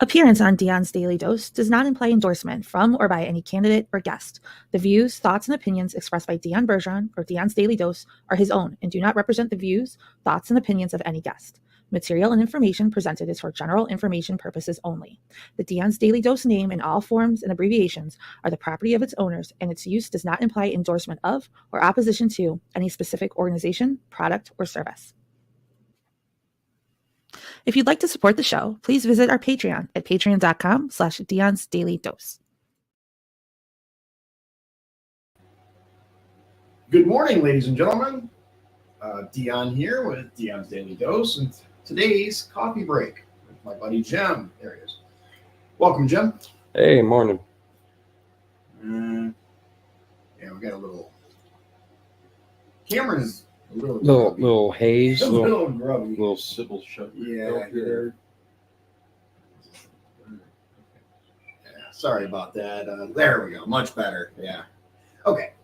Appearance on Dion's Daily Dose does not imply endorsement from or by any candidate or guest. The views, thoughts, and opinions expressed by Dion Bergeron or Dion's Daily Dose are his own and do not represent the views, thoughts, and opinions of any guest. Material and information presented is for general information purposes only. The Dion's Daily Dose name in all forms and abbreviations are the property of its owners, and its use does not imply endorsement of or opposition to any specific organization, product, or service. If you'd like to support the show, please visit our Patreon at patreon.com/Dion's Daily Dose. Good morning, ladies and gentlemen. Dion here with Dion's Daily Dose, and today's coffee break with my buddy Jim. There he is. Welcome, Jim. Hey, morning. Yeah, we got a little. Cameron's a Little haze, a little grubby. little Sybil shut. Yeah. Sorry about that. There we go. Much better. Yeah. Okay.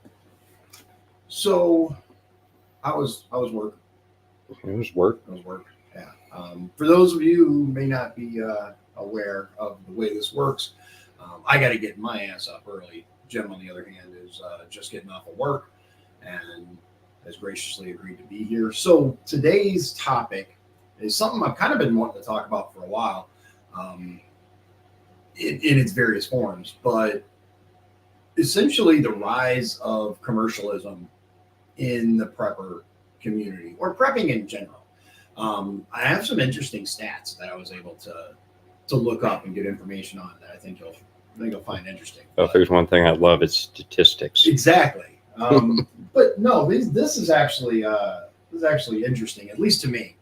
So, I was work. It was work. Yeah. For those of you who may not be aware of the way this works, I got to get my ass up early. Jim, on the other hand, is just getting off of work and has graciously agreed to be here. So today's topic is something I've kind of been wanting to talk about for a while, in its various forms, but essentially the rise of commercialism in the prepper community, or prepping in general. I have some interesting stats that I was able to look up and get information on that I think you'll find interesting. Oh, if there's one thing I love, it's statistics. Exactly. But no, this is actually interesting, at least to me.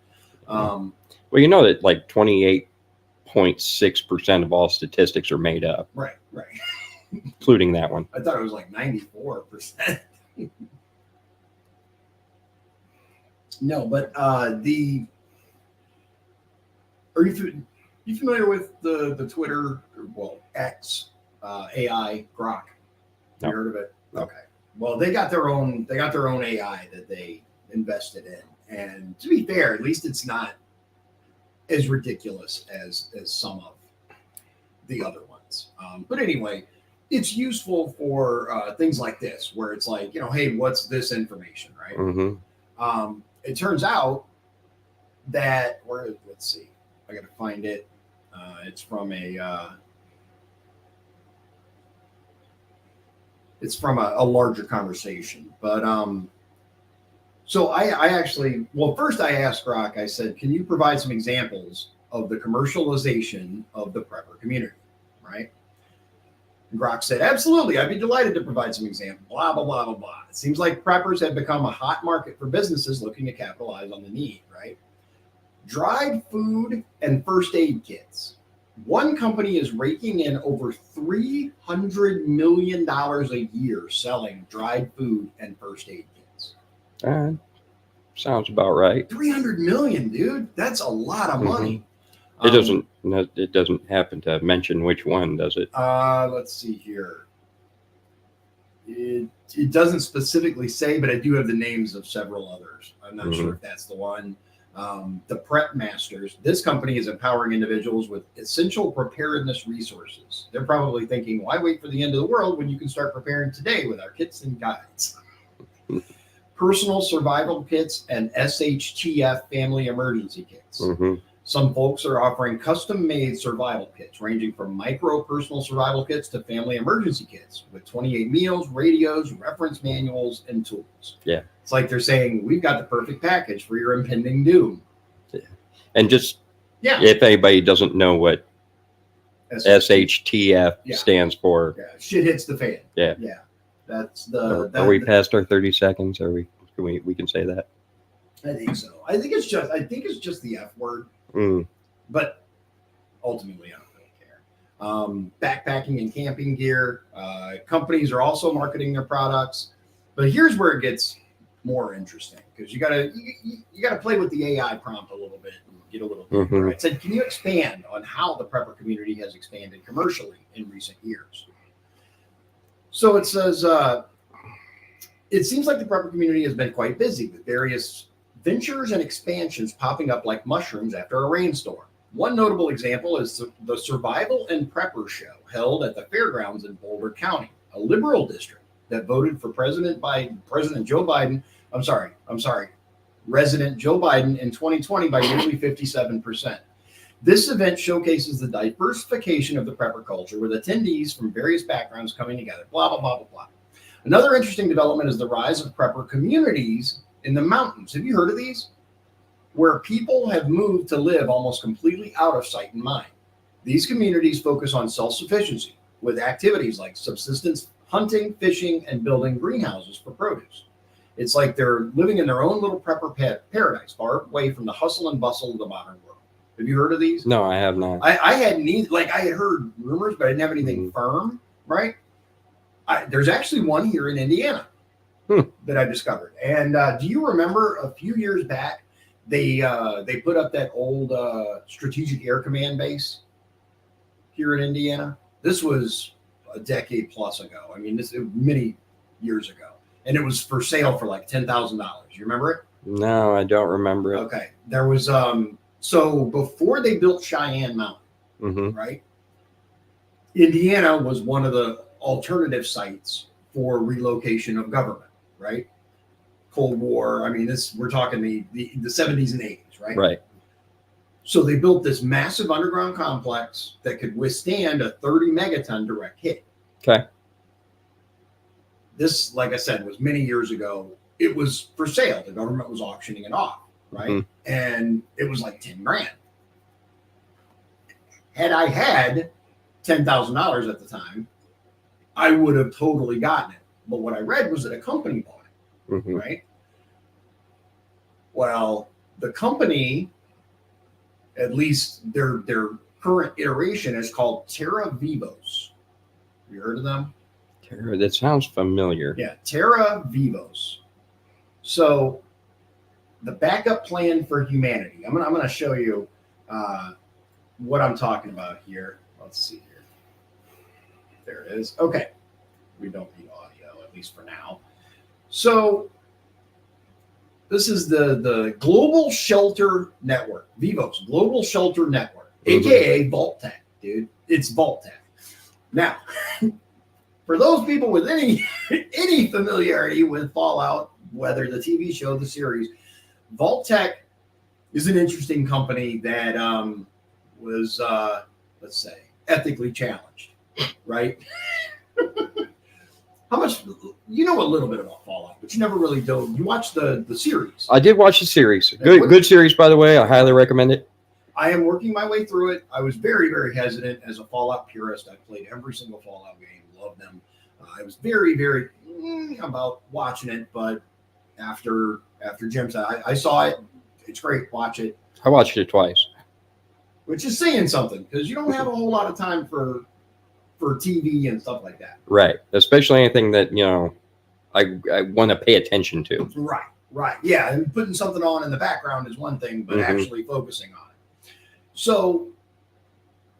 Well, you know that like 28.6% of all statistics are made up. Right. Including that one. I thought it was like 94%. No, but are you familiar with the Twitter, well, X, AI Grok? No. You heard of it? No. Okay. Well, they got their own AI that they invested in, and to be fair, at least it's not as ridiculous as some of the other ones. But anyway, it's useful for things like this, where it's like, hey, what's this information, right? Mm-hmm. It turns out that, let's see, I got to find it. It's from a larger conversation, but so I actually, well, first I asked Grok, I said, can you provide some examples of the commercialization of the prepper community, right? And Grok said, absolutely, I'd be delighted to provide some examples, blah, blah, blah, blah, blah. It seems like preppers have become a hot market for businesses looking to capitalize on the need, right? Dried food and first aid kits. One company is raking in over $300 million a year selling dried food and first aid kits. Sounds about right. 300 million, dude. That's a lot of money. It doesn't happen to mention which one, does it? Let's see here. It doesn't specifically say, but I do have the names of several others. I'm not sure if that's the one. The Prep Masters. This company is empowering individuals with essential preparedness resources. They're probably thinking, why wait for the end of the world when you can start preparing today with our kits and guides? Personal survival kits and SHTF family emergency kits. Mm-hmm. Some folks are offering custom-made survival kits, ranging from micro personal survival kits to family emergency kits with 28 meals, radios, reference manuals, and tools. Yeah. It's like they're saying, we've got the perfect package for your impending doom. Yeah. And just, if anybody doesn't know what SHTF stands for. Yeah, shit hits the fan. Yeah. Yeah. That's the... Are we past our 30 seconds? Are we can say that? I think so. I think it's just the F word. But ultimately, I don't really care. Backpacking and camping gear. Companies are also marketing their products. But here's where it gets more interesting, because you gotta play with the AI prompt a little bit and get a little deeper. It said, can you expand on how the prepper community has expanded commercially in recent years? So it says, it seems like the prepper community has been quite busy with various ventures and expansions popping up like mushrooms after a rainstorm. One notable example is the Survival and Prepper Show held at the fairgrounds in Boulder County, a liberal district that voted for President Joe Biden. Resident Joe Biden in 2020 by nearly 57%. This event showcases the diversification of the prepper culture with attendees from various backgrounds coming together, blah, blah, blah, blah, blah. Another interesting development is the rise of prepper communities in the mountains. Have you heard of these? Where people have moved to live almost completely out of sight and mind. These communities focus on self-sufficiency with activities like subsistence hunting, fishing, and building greenhouses for produce. It's like they're living in their own little prepper paradise, far away from the hustle and bustle of the modern world. Have you heard of these? No, I have not. I hadn't either. Like, I had heard rumors, but I didn't have anything firm, right? There's actually one here in Indiana that I discovered. And do you remember a few years back, they put up that old Strategic Air Command base here in Indiana? This was a decade plus ago. I mean, this many years ago. And it was for sale for like $10,000. You remember it? No, I don't remember it. Okay. There was, so before they built Cheyenne Mountain, right? Indiana was one of the alternative sites for relocation of government, right? Cold War. I mean, we're talking the 70s and 80s, right? Right. So they built this massive underground complex that could withstand a 30 megaton direct hit. Okay. This, like I said, was many years ago. It was for sale. The government was auctioning it off, right? And it was like 10 grand. Had I had $10,000 at the time, I would have totally gotten it. But what I read was that a company bought it, right? Well, the company, at least their current iteration, is called Terra Vivos. Have you heard of them? That sounds familiar. Yeah, Terra Vivos. So the backup plan for humanity. I'm gonna show you what I'm talking about here. Let's see here. There it is. Okay. We don't need audio, at least for now. So this is the Global Shelter Network, Vivos, Global Shelter Network, aka Vault Tech, dude. It's Vault Tech. Now, for those people with any familiarity with Fallout, whether the TV show, the series, Vault Tech is an interesting company that was, let's say, ethically challenged, right? How much, you know a little bit about Fallout, but you never really dove. You watched the series. I did watch the series. Good series, by the way. I highly recommend it. I am working my way through it. I was very, very hesitant as a Fallout purist. I played every single Fallout game, loved them. I was very, very about watching it, but after Jim said, I saw it. It's great. Watch it. I watched it twice. Which is saying something, because you don't have a whole lot of time for TV and stuff like that. Right. Especially anything that, I want to pay attention to. Right. Yeah. And putting something on in the background is one thing, but actually focusing on it. So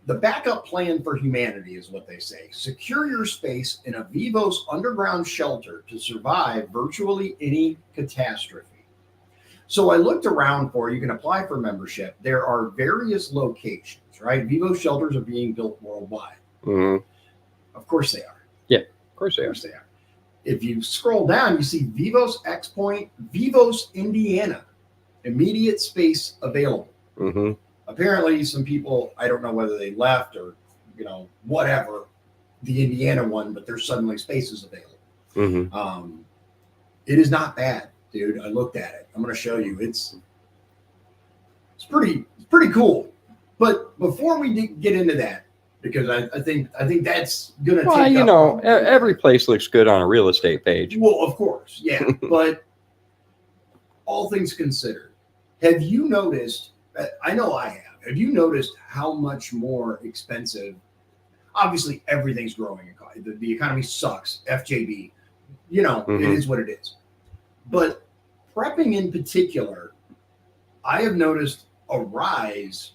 the backup plan for humanity is what they say. Secure your space in a Vivos underground shelter to survive virtually any catastrophe. So I looked around you can apply for membership. There are various locations, right? Vivos shelters are being built worldwide. Of course they are. Yeah, of course they are. If you scroll down, you see Vivos X Point, Vivos, Indiana, immediate space available. Apparently, some people, I don't know whether they left or, whatever, the Indiana one, but there's suddenly spaces available. It is not bad, dude. I looked at it. I'm going to show you. It's pretty cool. But before we get into that, because I think that's going to take up. Every place looks good on a real estate page. Well, of course, yeah. But all things considered, have you noticed? I know I have. Have you noticed how much more expensive? Obviously, everything's growing. The economy sucks. FJB, it is what it is. But prepping in particular, I have noticed a rise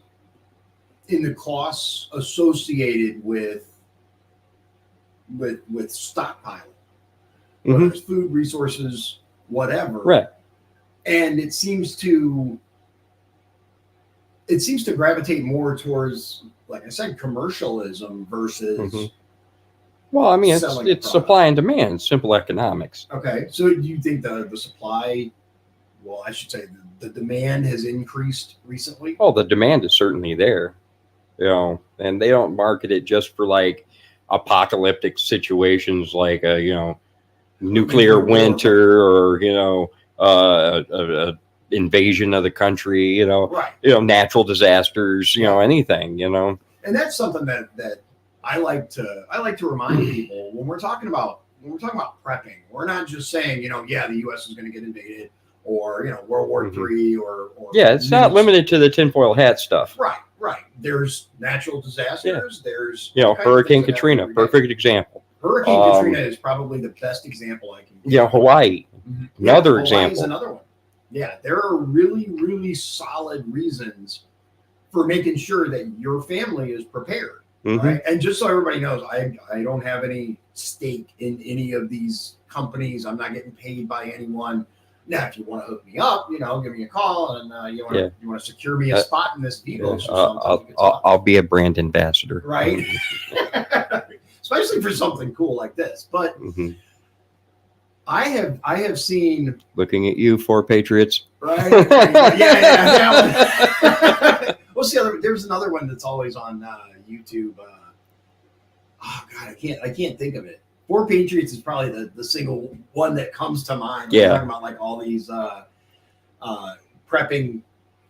in the costs associated with stockpiling, whether it's food, resources, whatever. Right. And it seems to it seems to gravitate more towards, like I said, commercialism versus. Well, I mean, selling it's a supply and demand, simple economics. Okay, so do you think the supply, well, I should say the demand has increased recently? Oh, the demand is certainly there, and they don't market it just for like apocalyptic situations like a nuclear winter or a invasion of the country, Right. Natural disasters, anything, And that's something that I like to remind people when we're talking about prepping. We're not just saying, yeah, the U.S. is going to get invaded, or World War III, or yeah, it's not limited to the tinfoil hat stuff. Right. There's natural disasters. Yeah. There's Hurricane Katrina, perfect example. Hurricane Katrina is probably the best example I can give. Yeah, Hawaii, another example. Is another one. Yeah, there are really, really solid reasons for making sure that your family is prepared. Right? And just so everybody knows, I don't have any stake in any of these companies. I'm not getting paid by anyone. Now, if you want to hook me up, give me a call, and you want to secure me a spot in this vehicle. I'll be a brand ambassador, right? Especially for something cool like this. But I have seen. Looking at you, four Patriots. Right? Yeah. Well, see, there's another one that's always on YouTube. Oh God, I can't think of it. Four Patriots is probably the single one that comes to mind. Yeah. We're talking about like all these prepping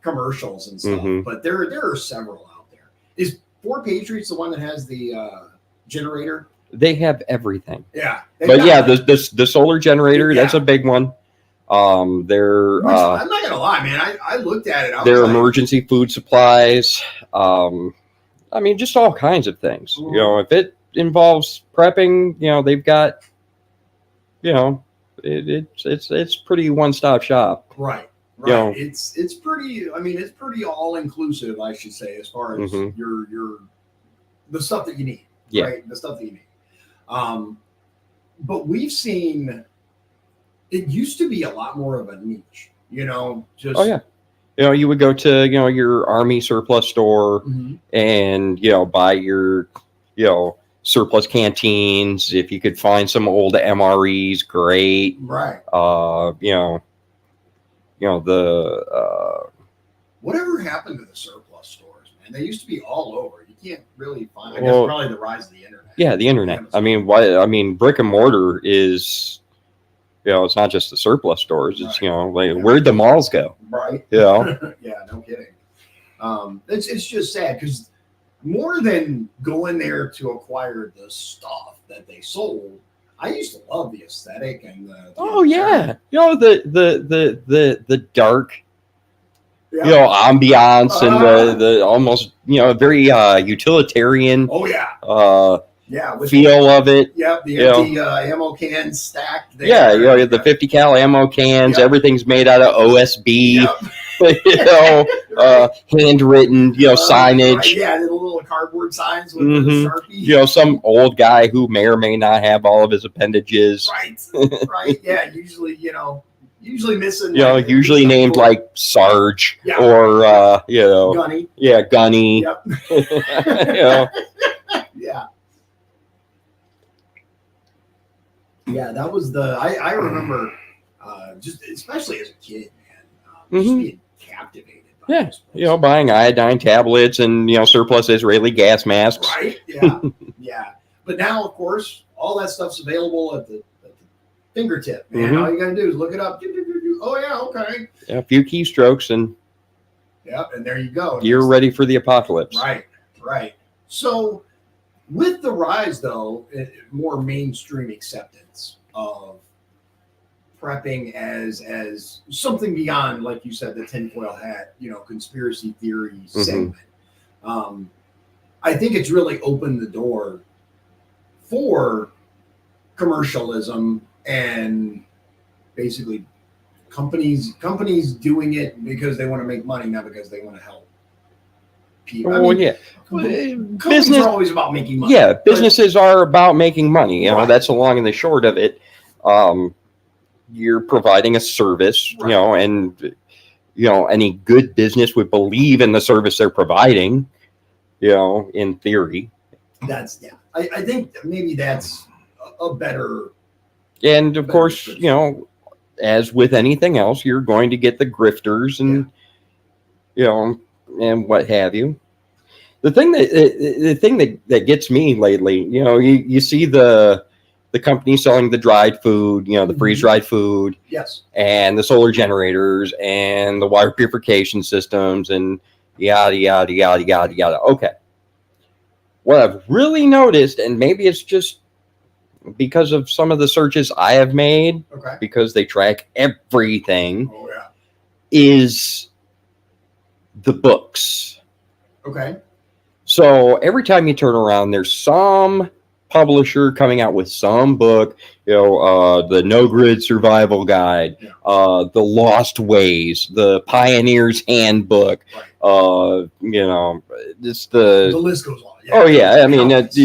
commercials and stuff, but there are several out there. Is Four Patriots the one that has the generator? They have everything. Yeah. But yeah, the solar generator, that's a big one. I'm not gonna lie, man. I looked at it. Their emergency food supplies. I mean, just all kinds of things. If it involves prepping, they've got, it's pretty one-stop shop. Right. It's pretty. I mean, it's pretty all-inclusive, I should say, as far as your the stuff that you need. Yeah. Right. The stuff that you need. But we've seen. It used to be a lot more of a niche, just. Oh, yeah. You would go to, your Army surplus store and, buy your, surplus canteens. If you could find some old MREs, great. Right. Whatever happened to the surplus stores, man? They used to be all over. You can't really find, I guess probably the rise of the internet. Yeah, the internet. I mean, brick and mortar is... it's not just the surplus stores. It's, where'd the malls go? Right. Yeah, no kidding. It's just sad because more than going there to acquire the stuff that they sold, I used to love the aesthetic and the the dark, ambiance and the almost, very utilitarian. Oh yeah. Feel of it. Yep, the empty ammo cans stacked there. Yeah, the 50 cal ammo cans. Yep. Everything's made out of OSB. Yep. Handwritten, signage. Right, yeah, the little cardboard signs with the Sharpie. Some old guy who may or may not have all of his appendages. Right. Yeah, usually missing. Usually named like Sarge or Gunny. Yeah, Gunny. Yep. Yeah. Yeah, that was I remember just especially as a kid, man, just being captivated by this. Buying iodine tablets and surplus Israeli gas masks. Right. Yeah. Yeah. But now, of course, all that stuff's available at the fingertip, man. All you gotta do is look it up. Oh yeah, okay. Yeah, a few keystrokes and and there you go. You're ready for the apocalypse. Right. So with the rise, though, more mainstream acceptance of prepping as something beyond, like you said, the tinfoil hat, conspiracy theory segment. I think it's really opened the door for commercialism and basically companies doing it because they want to make money, not because they want to help people. Business are always about making money. Yeah, businesses are about making money. That's the long and the short of it. You're providing a service, and any good business would believe in the service they're providing, in theory. That's, yeah. I think maybe that's a better. And of better course, description. as with anything else, you're going to get the grifters and, and what have you. The thing that gets me lately, you see the company selling the dried food, the freeze dried food, Yes. and the solar generators and the water purification systems and yada yada yada yada yada. Okay. What I've really noticed, and maybe it's just because of some of the searches I have made, Okay. because they track everything, Oh yeah. is the books. Okay. So every time you turn around, there's some publisher coming out with some book, the No Grid Survival Guide, Yeah. the Lost Ways, the Pioneer's Handbook, Right. it's The the, list goes on. Yeah. oh yeah, I mean, Countless.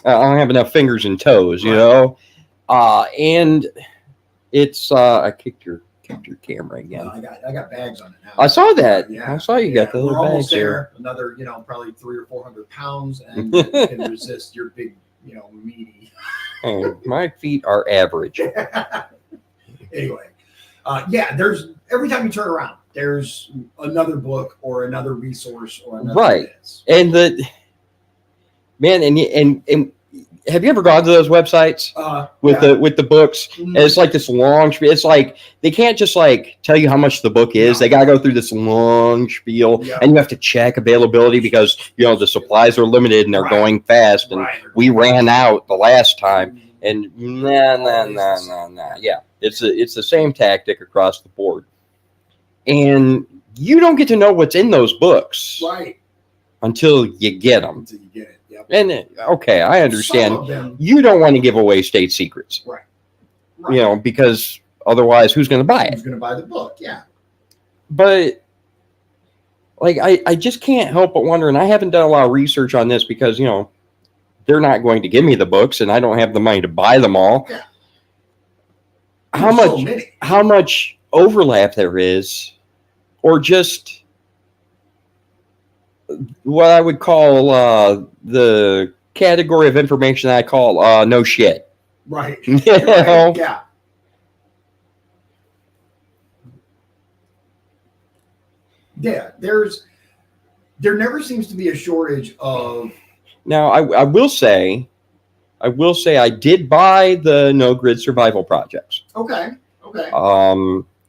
I don't have enough fingers and toes, Right. and it's, I kicked your camera again. I got bags on it now. I saw that. Yeah. I saw you got the We're little almost bags there. there. Another, probably 300 or 400 pounds, and it can resist your big, meaty. Hey, my feet are average. Anyway, there's every time you turn around, there's another book or another resource or another. Right. This. And and have you ever gone to those websites with the books? Mhm. And it's like this long spiel. It's like they can't just like tell you how much the book is. No. They got to go through this long spiel, Yeah. and you have to check availability because the supplies are limited and they're Right. going fast. And Right. we ran out the last time. And nah. Yeah, it's the same tactic across the board. And you don't get to know what's in those books Right. until you get them. Until you get it. Yep. And okay, I understand. Some of them, You don't want to give away state secrets, right. because otherwise, who's going to buy Who's it? going to buy the book? Yeah. But like, I just can't help but wonder, and I haven't done a lot of research on this because they're not going to give me the books, and I don't have the money to buy them all. Yeah. How There's much? so many. How much overlap there is, or just what I would call the category of information that I call no shit. Right. You Right. know? Yeah. Yeah. There never seems to be a shortage of. Now, I will say I did buy the No Grid Survival Projects. Okay. Okay.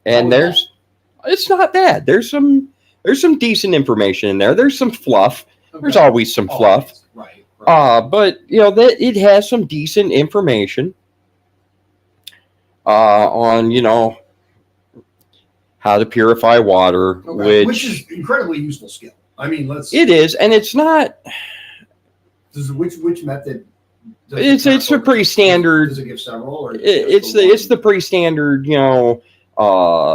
And it's not bad. There's some decent information in there. There's some fluff. There's Okay. always some fluff. Right. Right. But that it has some decent information on how to purify water, Okay. Which is incredibly useful skill. I mean, it is, and it's not. Which method? It's a pretty standard. Does it give several? Or It's the pretty standard,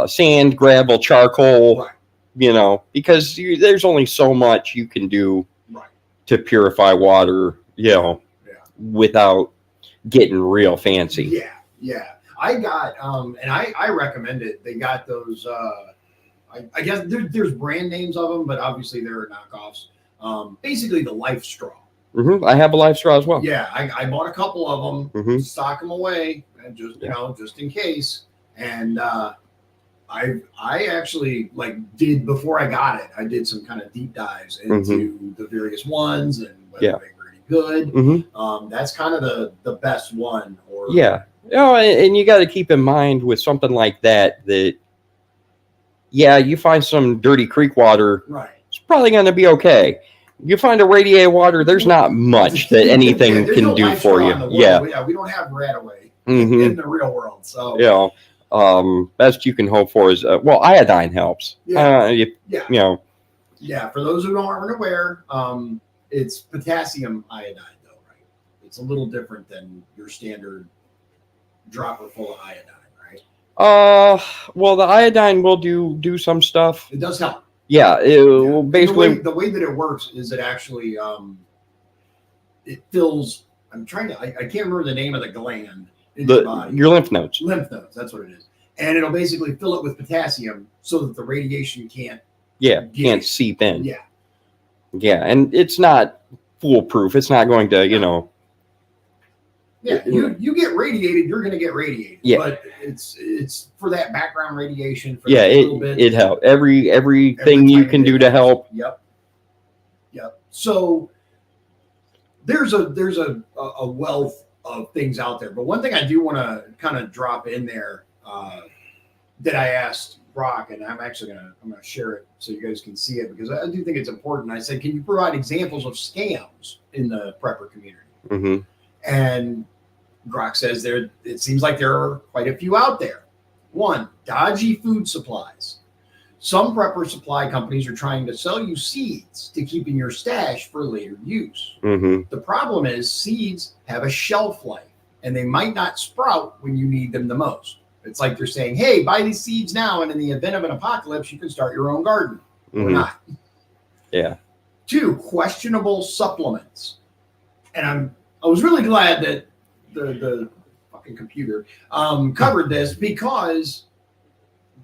sand, gravel, charcoal. Right. Because there's only so much you can do Right. to purify water, without getting real fancy. Yeah. Yeah. I got and I recommend it. They got those. I guess there's brand names of them, but obviously there are knockoffs. Basically, the Life Straw. I have a Life Straw as well. Yeah, I bought a couple of them, Mhm. stock them away, and just just in case. And I actually did before I got it. I did some kind of deep dives into the various ones and whether they were any good. Mhm. That's kind of the best one. Or and you got to keep in mind with something like that you find some dirty creek water, right. it's probably going to be okay. You find a radiated water, there's not much that anything There's can no do Life for Straw you. in the world. Yeah. We don't have Radaway Mhm. in the real world. So best you can hope for is iodine helps. Yeah. For those who aren't aware, it's potassium iodine, though, right? It's a little different than your standard dropper full of iodine, right? The iodine will do some stuff. It does help. Yeah, Yeah. basically the way that it works is it actually it fills. I can't remember the name of the gland in your body. your lymph nodes. Lymph nodes. That's what it is. and it'll basically fill it with potassium so that the radiation can't. Can't seep in. Yeah. Yeah, and it's not foolproof. It's not going to, Yeah, you get radiated, you're going to get radiated. Yeah. But it's for that background radiation. For it helps. Everything you can do to help. Yep. So there's a wealth of things out there. But one thing I do want to kind of drop in there that I asked Brock, and I'm gonna share it so you guys can see it, because I do think it's important. I said, can you provide examples of scams in the prepper community? Mm-hmm. And Brock says it seems like there are quite a few out there. One, dodgy food supplies. Some prepper supply companies are trying to sell you seeds to keep in your stash for later use. Mm-hmm. The problem is seeds have a shelf life, and they might not sprout when you need them the most. It's like they're saying, hey, buy these seeds now, and in the event of an apocalypse, you can start your own garden. Or not. Yeah. Two, questionable supplements. And I was really glad that the fucking computer covered this, because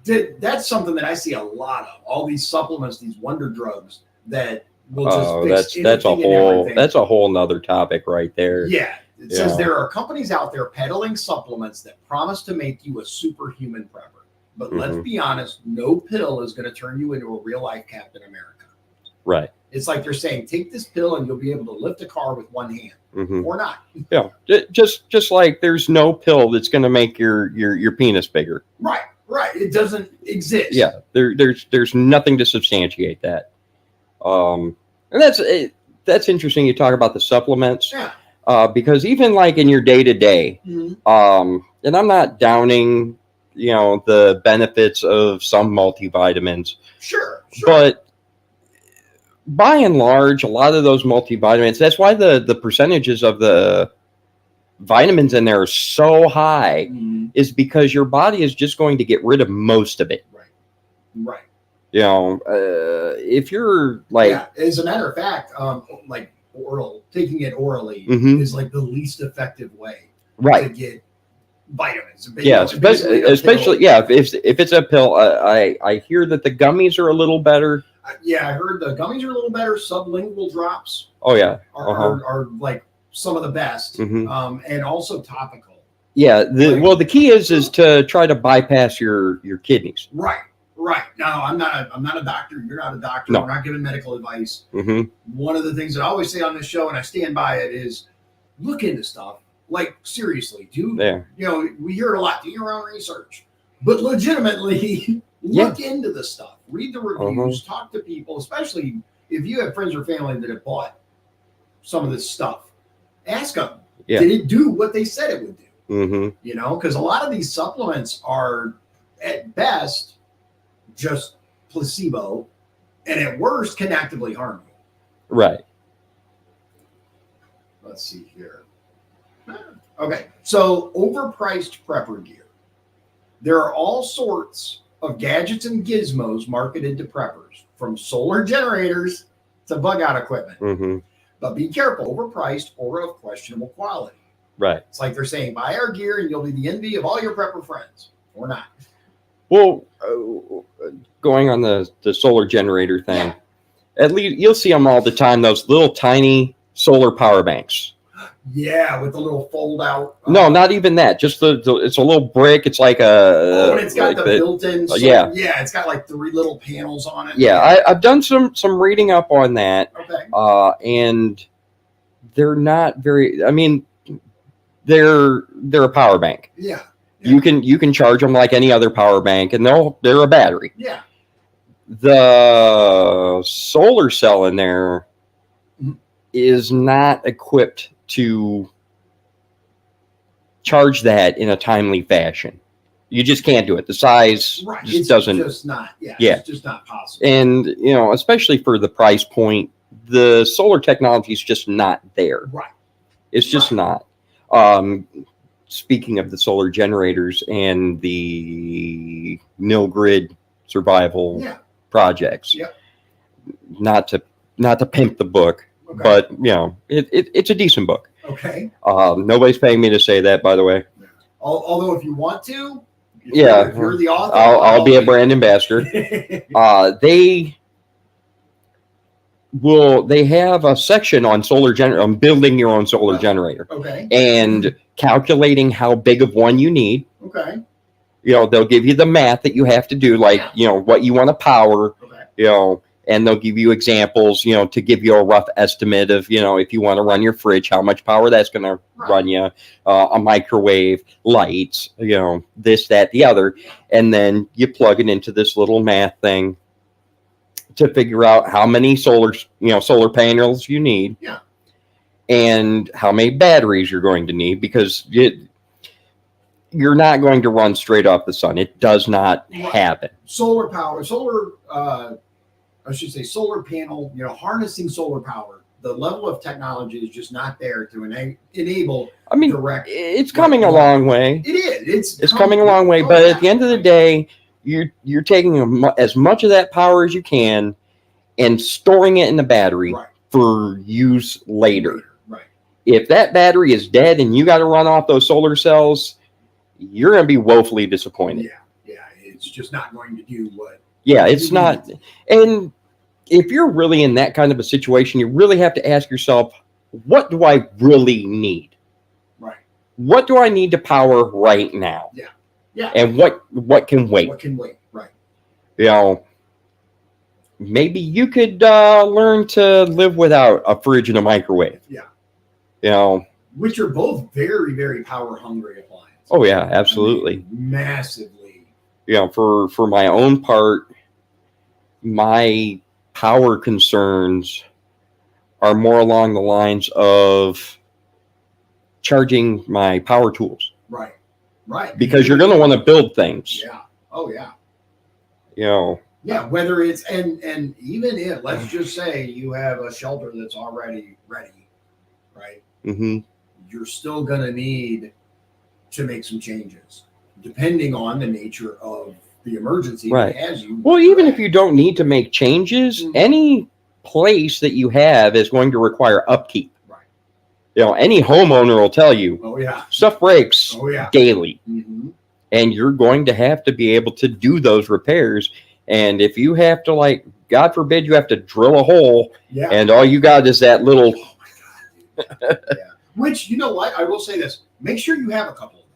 that's something that I see a lot of. All these supplements, these wonder drugs that will just fix that's a whole nother topic right there. Yeah. It says there are companies out there peddling supplements that promise to make you a superhuman prepper. But let's be honest, no pill is going to turn you into a real life Captain America. Right. It's like they're saying, take this pill and you'll be able to lift a car with one hand, or not. Yeah. Just like there's no pill that's going to make your penis bigger. Right. It doesn't exist. Yeah. There's nothing to substantiate that. And that's interesting. You talk about the supplements. Yeah. Because even like in your day to day, and I'm not downing, the benefits of some multivitamins. Sure. But by and large, a lot of those multivitamins, that's why the percentages of the vitamins in there are so high, is because your body is just going to get rid of most of it. Right. If you're like, as a matter of fact, like taking it orally is like the least effective way to get vitamins. Especially if it's a pill. I hear that the gummies are a little better. I heard the gummies are a little better. Sublingual drops. Oh yeah, are like some of the best, and also topical. Yeah. The key is to try to bypass your kidneys. Right. Now, I'm not a doctor. You're not a doctor. No. We're not giving medical advice. One of the things that I always say on this show, and I stand by it, is look into stuff. Like, seriously, we hear it a lot. Do your own research. But legitimately, look into the stuff. Read the reviews. Talk to people, especially if you have friends or family that have bought some of this stuff. Ask them, did it do what they said it would do? Because a lot of these supplements are, at best, just placebo, and at worst can actively harm you. Right. Let's see here. Okay, so overpriced prepper gear. There are all sorts of gadgets and gizmos marketed to preppers, from solar generators to bug out equipment. But be careful, overpriced or of questionable quality. Right. It's like they're saying, buy our gear and you'll be the envy of all your prepper friends, or not. Well, going on the solar generator thing, at least you'll see them all the time, those little tiny solar power banks. Yeah, with the little fold out. No, not even that. Just it's a little brick. It's like and it's got the built-in. It's got like 3 little panels on it. Yeah, I've done some reading up on that. Okay. And they're not very. I mean, they're a power bank. Yeah. You can charge them like any other power bank, and they're a battery. Yeah. The solar cell in there is not equipped to charge that in a timely fashion. You just can't do it. The size just doesn't. It's just not. It's just not possible. And especially for the price point, the solar technology is just not there. Right. It's just not. Speaking of the solar generators and the nil grid survival projects, not to pimp the book, but it's a decent book. Okay. Nobody's paying me to say that, by the way. Although if you want to, Yeah. If you're the author, I'll be a brand ambassador. They have a section on on building your own solar generator. Okay. And calculating how big of one you need. Okay. They'll give you the math that you have to do, like, what you want to power, Okay. And they'll give you examples, to give you a rough estimate of, if you want to run your fridge, how much power that's going to run you, a microwave, lights, this, that, the other. And then you plug it into this little math thing to figure out how many solar panels you need. Yeah. And how many batteries you're going to need, because you're not going to run straight off the sun. It does not happen. Solar power, solar panel, harnessing solar power, the level of technology is just not there to enable direct. It's coming a long way. It is. It's coming a long way, but at the end of the day, you're taking as much of that power as you can and storing it in the battery for use later. Right. If that battery is dead and you got to run off those solar cells, you're going to be woefully disappointed. Yeah. It's just not going to do what. Yeah, it's not. And if you're really in that kind of a situation, you really have to ask yourself, what do I really need? Right. What do I need to power right now? Yeah. And what can wait? What can wait? Right. Maybe you could learn to live without a fridge and a microwave. Yeah. Which are both very, very power hungry appliances. Oh yeah, absolutely. Massively. For my own part, my power concerns are more along the lines of charging my power tools. Right. Because you're going to want to build things. Yeah. Oh yeah. Yeah, whether it's and even if, let's just say you have a shelter that's already ready, right? Mm-hmm. You're still going to need to make some changes depending on the nature of the emergency that has you. Well, even if you don't need to make changes, any place that you have is going to require upkeep. Any homeowner will tell you, stuff breaks daily. Mm-hmm. And you're going to have to be able to do those repairs. And if you have to, like, God forbid, you have to drill a hole, and all you got is that little. Oh my God, Which, you know what? I will say this: make sure you have a couple of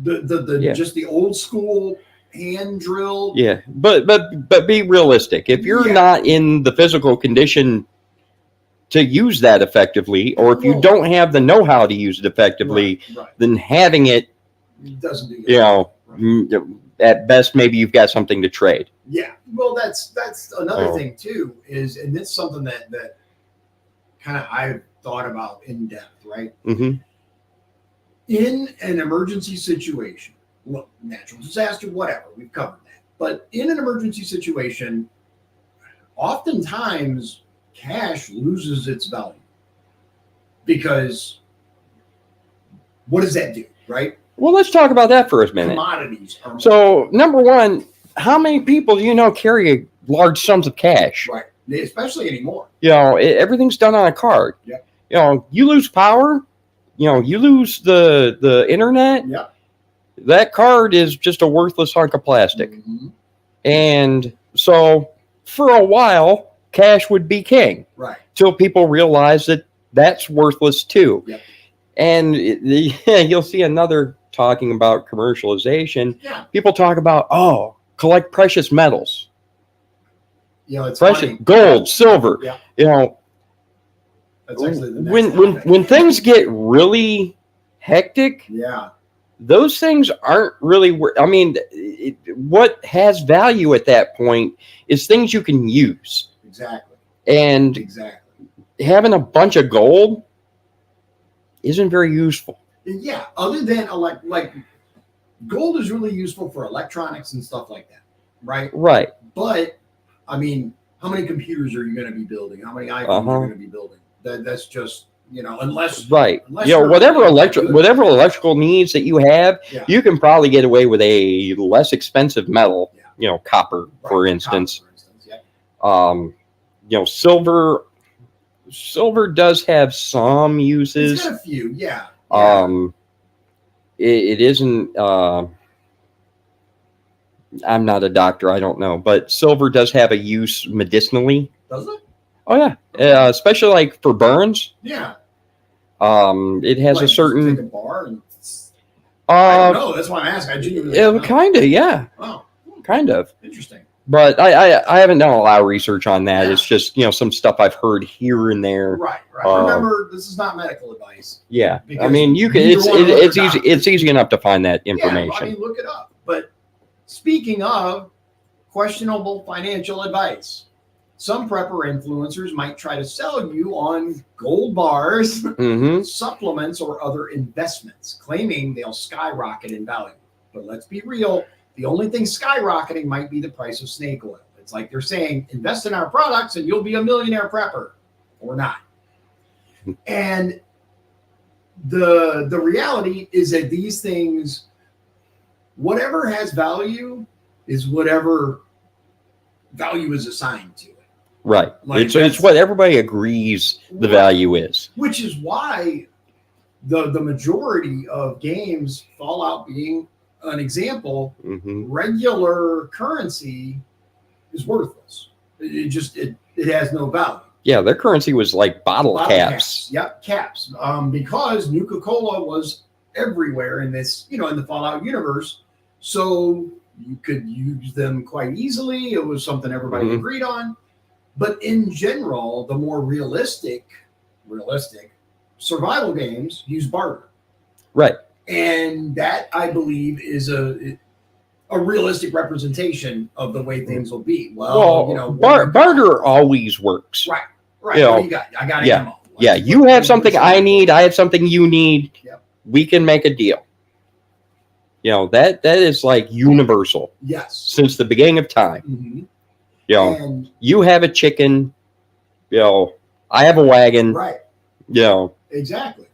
those. Just the old school hand drill. Yeah, but be realistic. If you're not in the physical condition to use that effectively, or if you don't have the know-how to use it effectively, then having it doesn't do that. At best, maybe you've got something to trade. Yeah, well, that's another thing too. And it's something that kind of I've thought about in depth, right? Mm-hmm. In an emergency situation, natural disaster, whatever, we've covered that. But in an emergency situation, oftentimes cash loses its value because what does that do, right? Well, let's talk about that for a minute. Commodities. So, number one, how many people do you know carry large sums of cash? Right, especially anymore. Everything's done on a card. Yeah. You lose power. You lose the internet. Yeah. That card is just a worthless hunk of plastic. Mm-hmm. And so, for a while, cash would be king. Right. Till people realize that that's worthless too. Yep. And you'll see another talking about commercialization. Yeah. People talk about, collect precious metals. It's precious funny. gold, silver. Yeah. That's actually the next when things get really hectic, those things aren't really what has value at that point is things you can use. Exactly. And having a bunch of gold isn't very useful. Yeah, other than like gold is really useful for electronics and stuff like that, right? Right. But I mean, how many computers are you going to be building? How many iPhones are you going to be building? That's just unless whatever electrical needs that you have, you can probably get away with a less expensive metal. Copper, for instance. Silver does have some uses. It's got a few, it isn't I'm not a doctor, I don't know, but silver does have a use medicinally. Does it? Oh yeah, especially like for burns. Yeah. It has Like, a certain. take a bar and. I don't know. That's why I'm asking. I genuinely don't know. Kind of, yeah, Oh, kind of. interesting. But I haven't done a lot of research on that. Yeah. It's just some stuff I've heard here and there. Right. Remember, this is not medical advice. Yeah, I Because mean you can. neither one of us It's are easy. doctors. It's easy enough to find that Yeah, information. I mean, look it up. But speaking of questionable financial advice, some prepper influencers might try to sell you on gold bars, Mm-hmm. supplements, or other investments, claiming they'll skyrocket in value. But let's be real, the only thing skyrocketing might be the price of snake oil. It's like they're saying, invest in our products and you'll be a millionaire prepper, or not. And the reality is that these things, whatever has value is whatever value is assigned to it. Right. Like, It's what everybody agrees the Right. value is. Which is why the majority of games, Fallout being an example, Mm-hmm. regular currency is worthless. It has no value. Yeah, their currency was like bottle Bottle caps. Yep, caps. Because Nuka-Cola was everywhere in this, in the Fallout universe. So you could use them quite easily. It was something everybody Mhm. agreed on. But in general, the more realistic survival games use barter. Right. And that, I believe, is a realistic representation of the way things will be. Well, barter always works. Right. What you know, do you got? I got yeah, ammo. Yeah, you have something I need. I have something you need. Yep. We can make a deal. That is like universal Yes. since the beginning of time. Mhm. You you have a chicken. I have a wagon. Right. Exactly.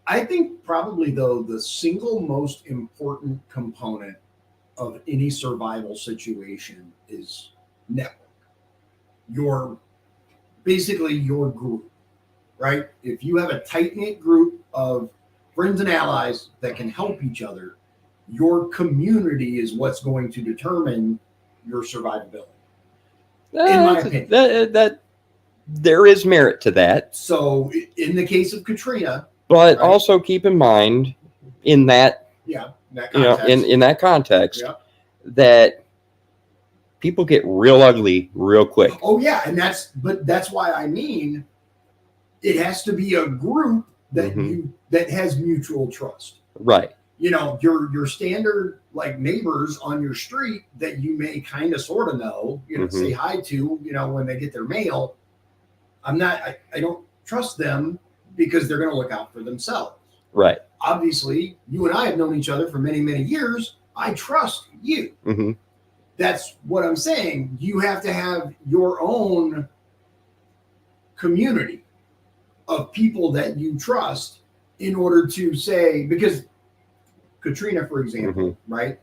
I think probably, though, the single most important component of any survival situation is network. Basically your group, right? If you have a tight-knit group of friends and allies that can help each other, your community is what's going to determine your survivability. In my opinion. That there is merit to that. So in the case of Katrina, but right. Also keep in mind in that that context, in that context Yeah. that people get real ugly real quick. Oh yeah, and that's why I mean it has to be a group that that has mutual trust. Right. Your standard like neighbors on your street that you may kind of sort of know, say hi to, when they get their mail. I don't trust them because they're going to look out for themselves. Right. Obviously, you and I have known each other for many, many years. I trust you. Mm-hmm. That's what I'm saying. You have to have your own community of people that you trust in order to say, because Katrina, for example, right?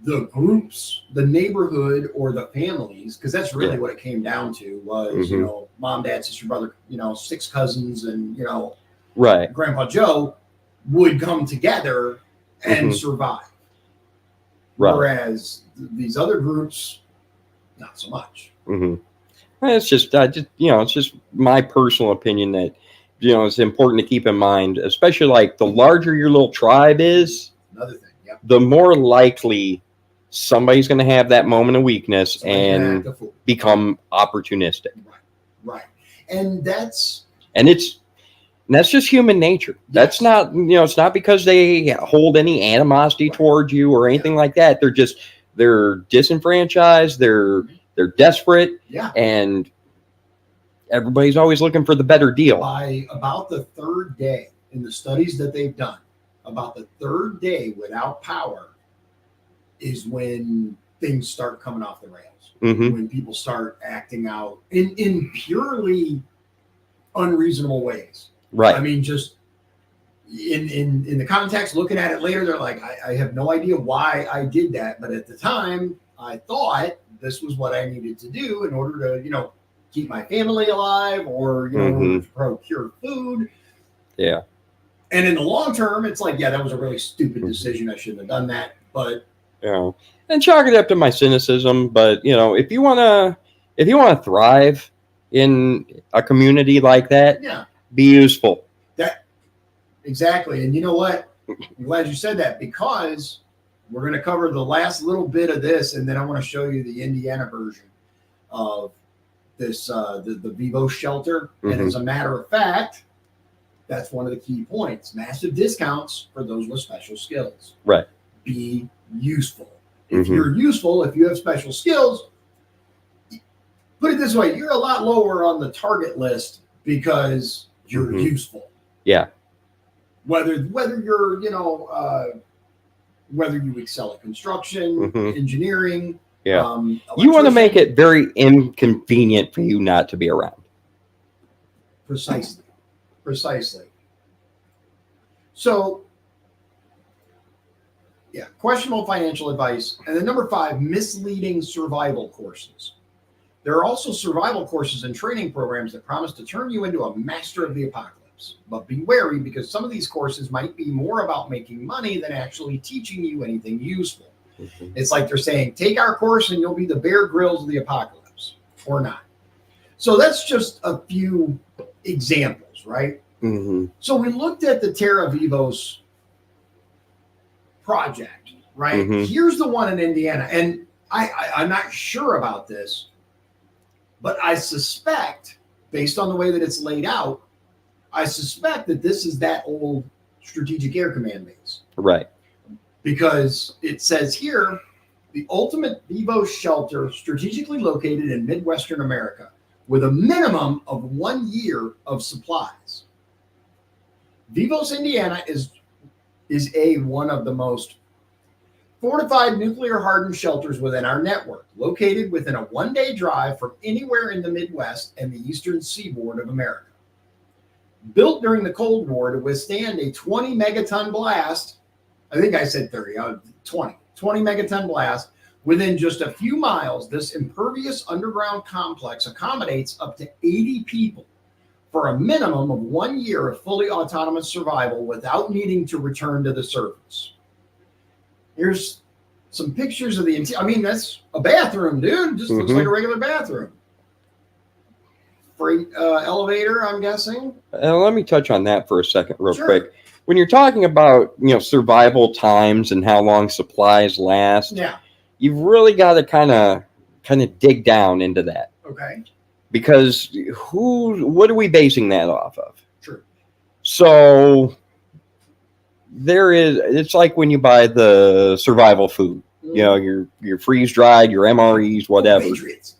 The groups, the neighborhood, or the families, because that's really what it came down to was, mom, dad, sister, brother, 6 cousins, and, right. Grandpa Joe would come together and survive. Right. Whereas these other groups, not so much. Mm-hmm. It's just, it's just my personal opinion that, it's important to keep in mind, especially like the larger your little tribe is, Another thing, the more likely somebody's going to have that moment of weakness and become opportunistic. Right. And that's just human nature. Yes. That's not, it's not because they hold any animosity towards you or anything like that. They're disenfranchised. They're desperate. Yeah. And everybody's always looking for the better deal. By about the third day, in the studies that they've done, about the third day without power is when things start coming off the rails. When people start acting out in purely unreasonable ways. Right. I mean, just in the context, looking at it later, they're like, I have no idea why I did that. But at the time, I thought this was what I needed to do in order to, keep my family alive or, procure food. Yeah. And in the long term, it's like, that was a really stupid decision. I shouldn't have done that. But You know, and chalk it up to my cynicism. But you know, if you wanna thrive in a community like that, Yeah, be useful. that exactly. And you know what? I'm glad you said that, because we're going to cover the last little bit of this, and then I want to show you the Indiana version of this, the Vivo shelter. And as a matter of fact, that's one of the key points. Massive discounts for those with special skills. Right. Be useful. If you're useful, if you have special skills, put it this way, you're a lot lower on the target list because you're useful. Yeah. Whether you're, you know, whether you excel at construction, engineering. Yeah. You want to make it very inconvenient for you not to be around. Precisely. So, yeah, questionable financial advice. And then number 5, misleading survival courses. There are also survival courses and training programs that promise to turn you into a master of the apocalypse. But be wary, because some of these courses might be more about making money than actually teaching you anything useful. It's like they're saying, take our course and you'll be the Bear Grylls of the apocalypse, or not. So that's just a few examples, right? So we looked at the Terra Vivos project, right? Here's the one in Indiana. And I'm not sure about this, but I suspect, based on the way that it's laid out, I suspect that this is that old Strategic Air Command base. Right. Because it says here, the ultimate Vivos shelter strategically located in Midwestern America with a minimum of 1 year of supplies. Vivos, Indiana is one of the most fortified nuclear hardened shelters within our network, located within a 1-day drive from anywhere in the Midwest and the eastern seaboard of America. Built during the Cold War to withstand a 20 megaton blast, I think I said 30, 20 megaton blast, within just a few miles, this impervious underground complex accommodates up to 80 people for a minimum of 1 year of fully autonomous survival without needing to return to the surface. Here's some pictures of the interior. I mean, that's a bathroom, dude. It just looks like a regular bathroom. Freight elevator, I'm guessing. Let me touch on that for a second real quick. When you're talking about, you know, survival times and how long supplies last, you've really got to kind of dig down into that. Okay. Because what are we basing that off of? True. So it's like when you buy the survival food, you know, your freeze dried, your MREs, whatever. Patriots.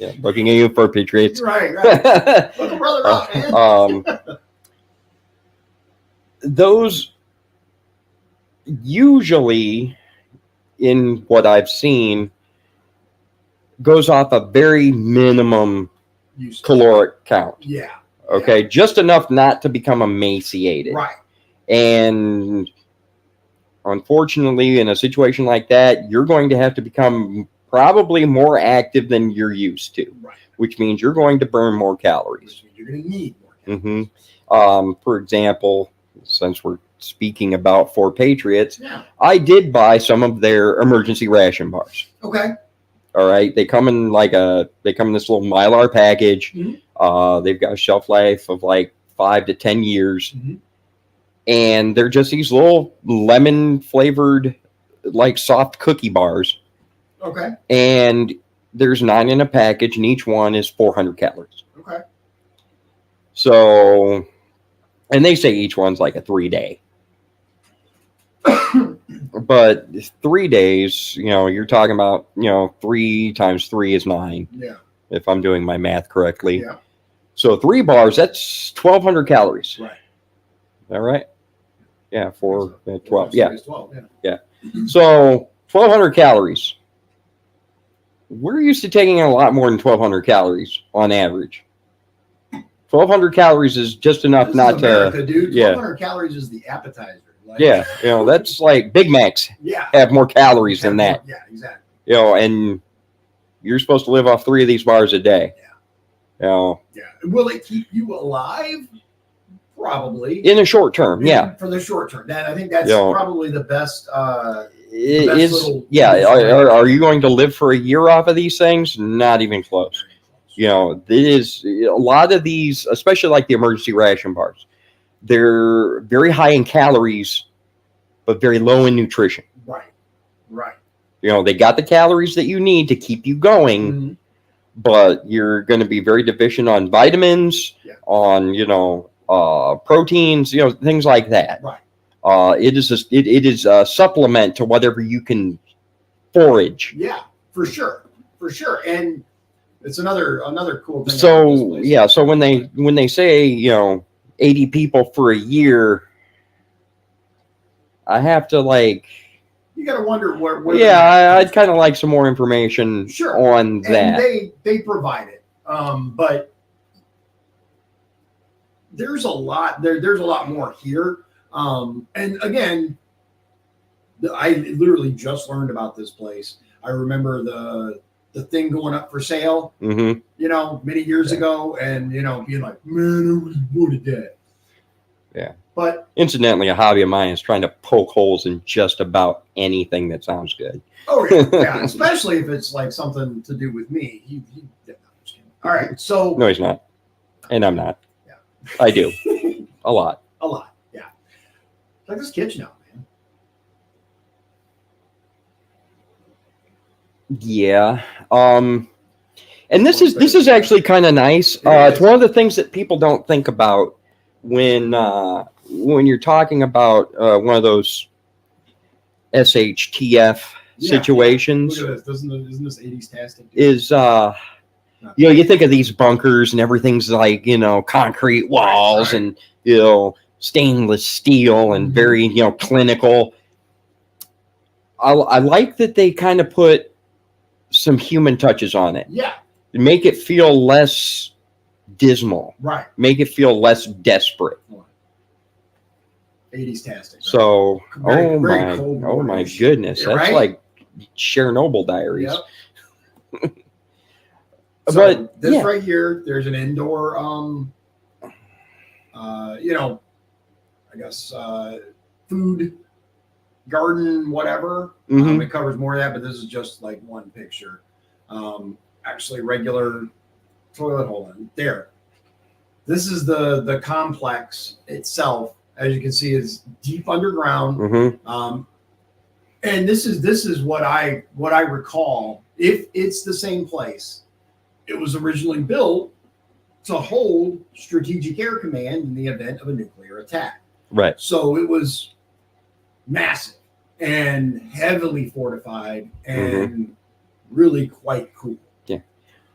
Yeah, looking at you for Patriots. Right. Look a brother up, man. Those usually, in what I've seen, goes off a very minimum caloric count. Yeah. Okay, just enough not to become emaciated. Right. And unfortunately, in a situation like that, you're going to have to become probably more active than you're used to, which means you're going to burn more calories. You're going to need more calories. For example, since we're speaking about for Patriots, I did buy some of their emergency ration bars. Okay. All right. They come in this little Mylar package. They've got a shelf life of like 5 to 10 years. And they're just these little lemon flavored, like soft cookie bars. Okay. And there's 9 in a package, and each one is 400 calories. Okay. So, and they say each one's like a 3-day. But 3 days, you know, you're talking about, you know, 3 times 3 is 9. Yeah. If I'm doing my math correctly. Yeah. So 3 bars, that's 1,200 calories. Right. All right. Yeah, for 12. Yeah. So 1,200 calories. We're used to taking a lot more than 1,200 calories on average. 1,200 calories is just enough not America, to. Dude. Yeah. 1,200 calories is the appetizer. Like, Yeah, you know, that's like Big Macs have more calories than that. Yeah, exactly. You know, and you're supposed to live off 3 of these bars a day. Yeah. You know. Yeah. Will it keep you alive? Probably. In the short term, yeah. For the short term. I think that's probably the best is little- are you going to live for a year off of these things? Not even close. It is a lot of these, especially like the emergency ration bars. They're very high in calories, but very low in nutrition. Right. They got the calories that you need to keep you going, Mhm. but you're going to be very deficient on vitamins, on proteins, things like that. Right. It is a supplement to whatever you can forage. Yeah, for sure, and it's another cool thing. So when they say 80 people for a year, I have to you got to wonder where I'd kind of like some more information on that. And they provide it, but there's a lot there's a lot more here. And again, I literally just learned about this place. I remember the thing going up for sale, many years ago, and being like, man, I was wanted that. Yeah. But incidentally, a hobby of mine is trying to poke holes in just about anything that sounds good. Oh yeah, especially if it's like something to do with me. All right, so no, he's not, and I'm not. Yeah, I do a lot. Yeah, it's like this kitchen out, man. Yeah. And this is actually kind of nice. It's one of the things that people don't think about when you're talking about one of those SHTF situations. Look at this. Isn't this 80s tastic? Is you think of these bunkers and everything's like concrete walls and stainless steel and very clinical. I like that they kind of put some human touches on it. Yeah. Make it feel less dismal. Right. Make it feel less desperate. 80s tastic. Right? So, very oh my goodness, that's like Chernobyl diaries. Yep. But this right here, there's an indoor, I guess, food garden, whatever. It covers more of that, but this is just like one picture. Actually, regular toilet hole in there. This is the complex itself. As you can see, is deep underground. And this is what I recall. If it's the same place, it was originally built to hold Strategic Air Command in the event of a nuclear attack. Right. So it was massive and heavily fortified and really quite cool. Yeah.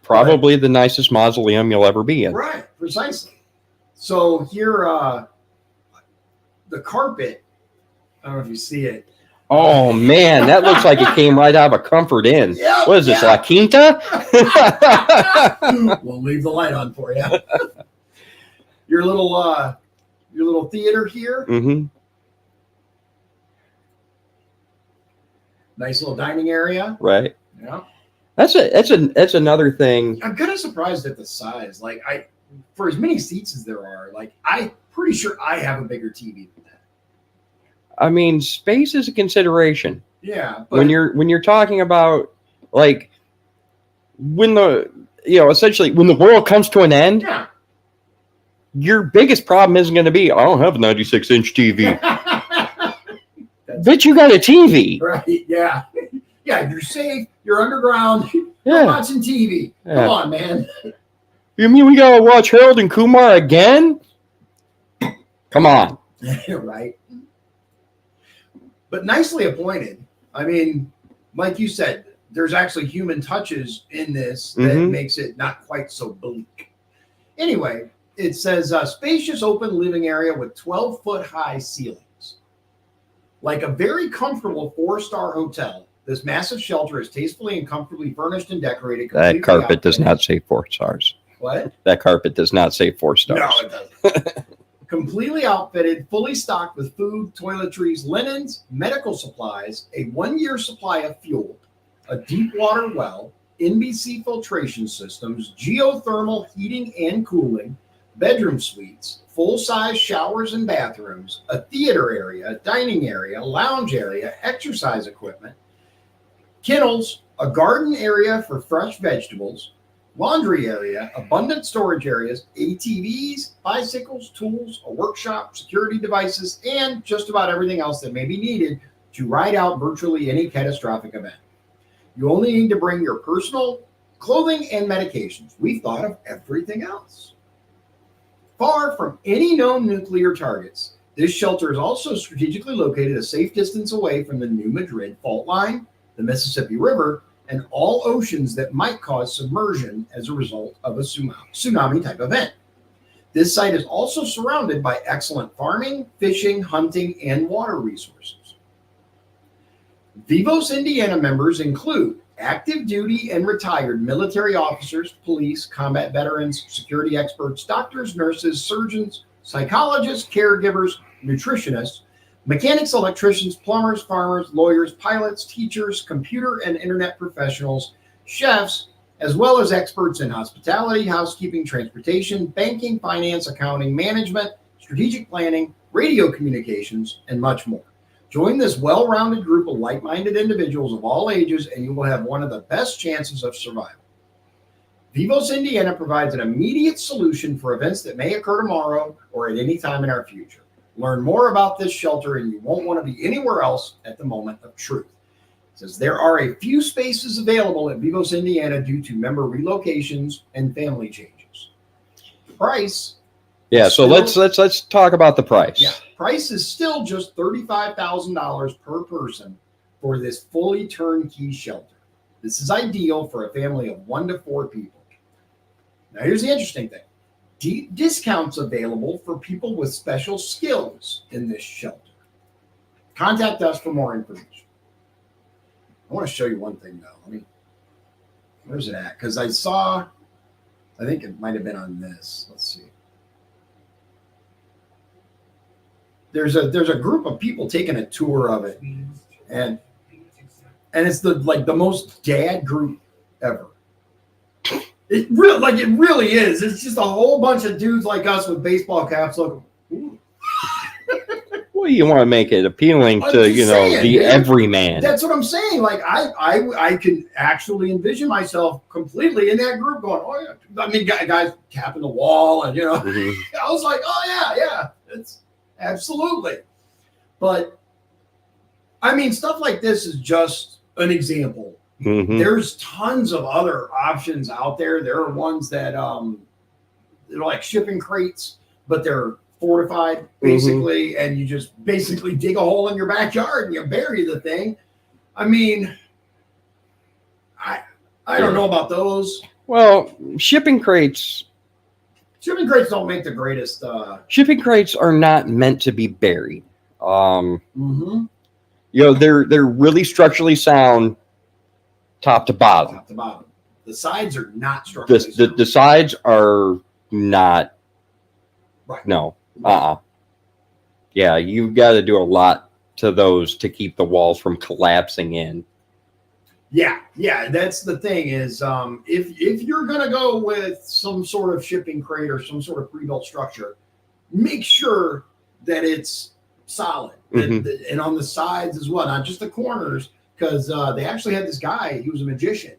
Probably the nicest mausoleum you'll ever be in. Right. Precisely. So here, the carpet, I don't know if you see it. Oh man, that looks like it came right out of a Comfort Inn. Yep, what is this, La Quinta? We'll leave the light on for you. Your little theater here. Nice little dining area. Right. Yeah. That's another thing. I'm kind of surprised at the size. Like for as many seats as there are, like I'm pretty sure I have a bigger TV than that. I mean, space is a consideration. Yeah. But when you're talking about like when essentially when the world comes to an end, your biggest problem isn't going to be, I don't have a 96-inch TV. Bitch, you got a TV. Right, yeah. Yeah, you're safe, you're underground, you're watching TV. Come on, man. You mean we got to watch Harold and Kumar again? Come on. Right. But nicely appointed. I mean, like you said, there's actually human touches in this that makes it not quite so bleak. Anyway, it says spacious open living area with 12-foot high ceilings. Like a very comfortable 4-star hotel, this massive shelter is tastefully and comfortably furnished and decorated. That carpet does not say 4 stars. What? That carpet does not say 4 stars. No, it doesn't. Completely outfitted, fully stocked with food, toiletries, linens, medical supplies, a 1-year supply of fuel, a deep water well, NBC filtration systems, geothermal heating and cooling, bedroom suites, full-size showers and bathrooms, a theater area, dining area, lounge area, exercise equipment, kennels, a garden area for fresh vegetables, laundry area, abundant storage areas, ATVs, bicycles, tools, a workshop, security devices, and just about everything else that may be needed to ride out virtually any catastrophic event. You only need to bring your personal clothing and medications. We've thought of everything else. Far from any known nuclear targets, this shelter is also strategically located a safe distance away from the New Madrid fault line, the Mississippi River, and all oceans that might cause submersion as a result of a tsunami type event. This site is also surrounded by excellent farming, fishing, hunting, and water resources. Vivos Indiana members include active duty and retired military officers, police, combat veterans, security experts, doctors, nurses, surgeons, psychologists, caregivers, nutritionists, mechanics, electricians, plumbers, farmers, lawyers, pilots, teachers, computer and internet professionals, chefs, as well as experts in hospitality, housekeeping, transportation, banking, finance, accounting, management, strategic planning, radio communications, and much more. Join this well-rounded group of like-minded individuals of all ages, and you will have one of the best chances of survival. Vivos Indiana provides an immediate solution for events that may occur tomorrow or at any time in our future. Learn more about this shelter, and you won't want to be anywhere else at the moment of truth. It says there are a few spaces available at Vivos Indiana due to member relocations and family changes. Price. Yeah, so let's talk about the price. Yeah, price is still just $35,000 per person for this fully turnkey shelter. This is ideal for a family of 1 to 4 people. Now, here's the interesting thing. Deep discounts available for people with special skills in this shelter. Contact us for more information. I want to show you one thing though. Where's it at? Because I think it might have been on this. Let's see. There's a group of people taking a tour of it, and it's the most dad group ever. It really is. It's just a whole bunch of dudes like us with baseball caps. Well, you want to make it appealing to the everyman. That's what I'm saying. Like I can actually envision myself completely in that group going, oh yeah. I mean, guys tapping the wall, and Mm-hmm. I was like, oh yeah, it's absolutely. But I mean, stuff like this is just an example. Mm-hmm. There's tons of other options out there. There are ones that they're like shipping crates, but they're fortified basically, and you just basically dig a hole in your backyard and you bury the thing. I mean, I don't know about those. Well, shipping crates don't make the greatest. Shipping crates are not meant to be buried. Mm-hmm. They're really structurally sound. Top to bottom. Top to bottom. The sides are not structurally sound. The sides are not. Right. No. Yeah, you've got to do a lot to those to keep the walls from collapsing in. Yeah. That's the thing is, if you're gonna go with some sort of shipping crate or some sort of pre-built structure, make sure that it's solid and on the sides as well, not just the corners. Because they actually had this guy, he was a magician,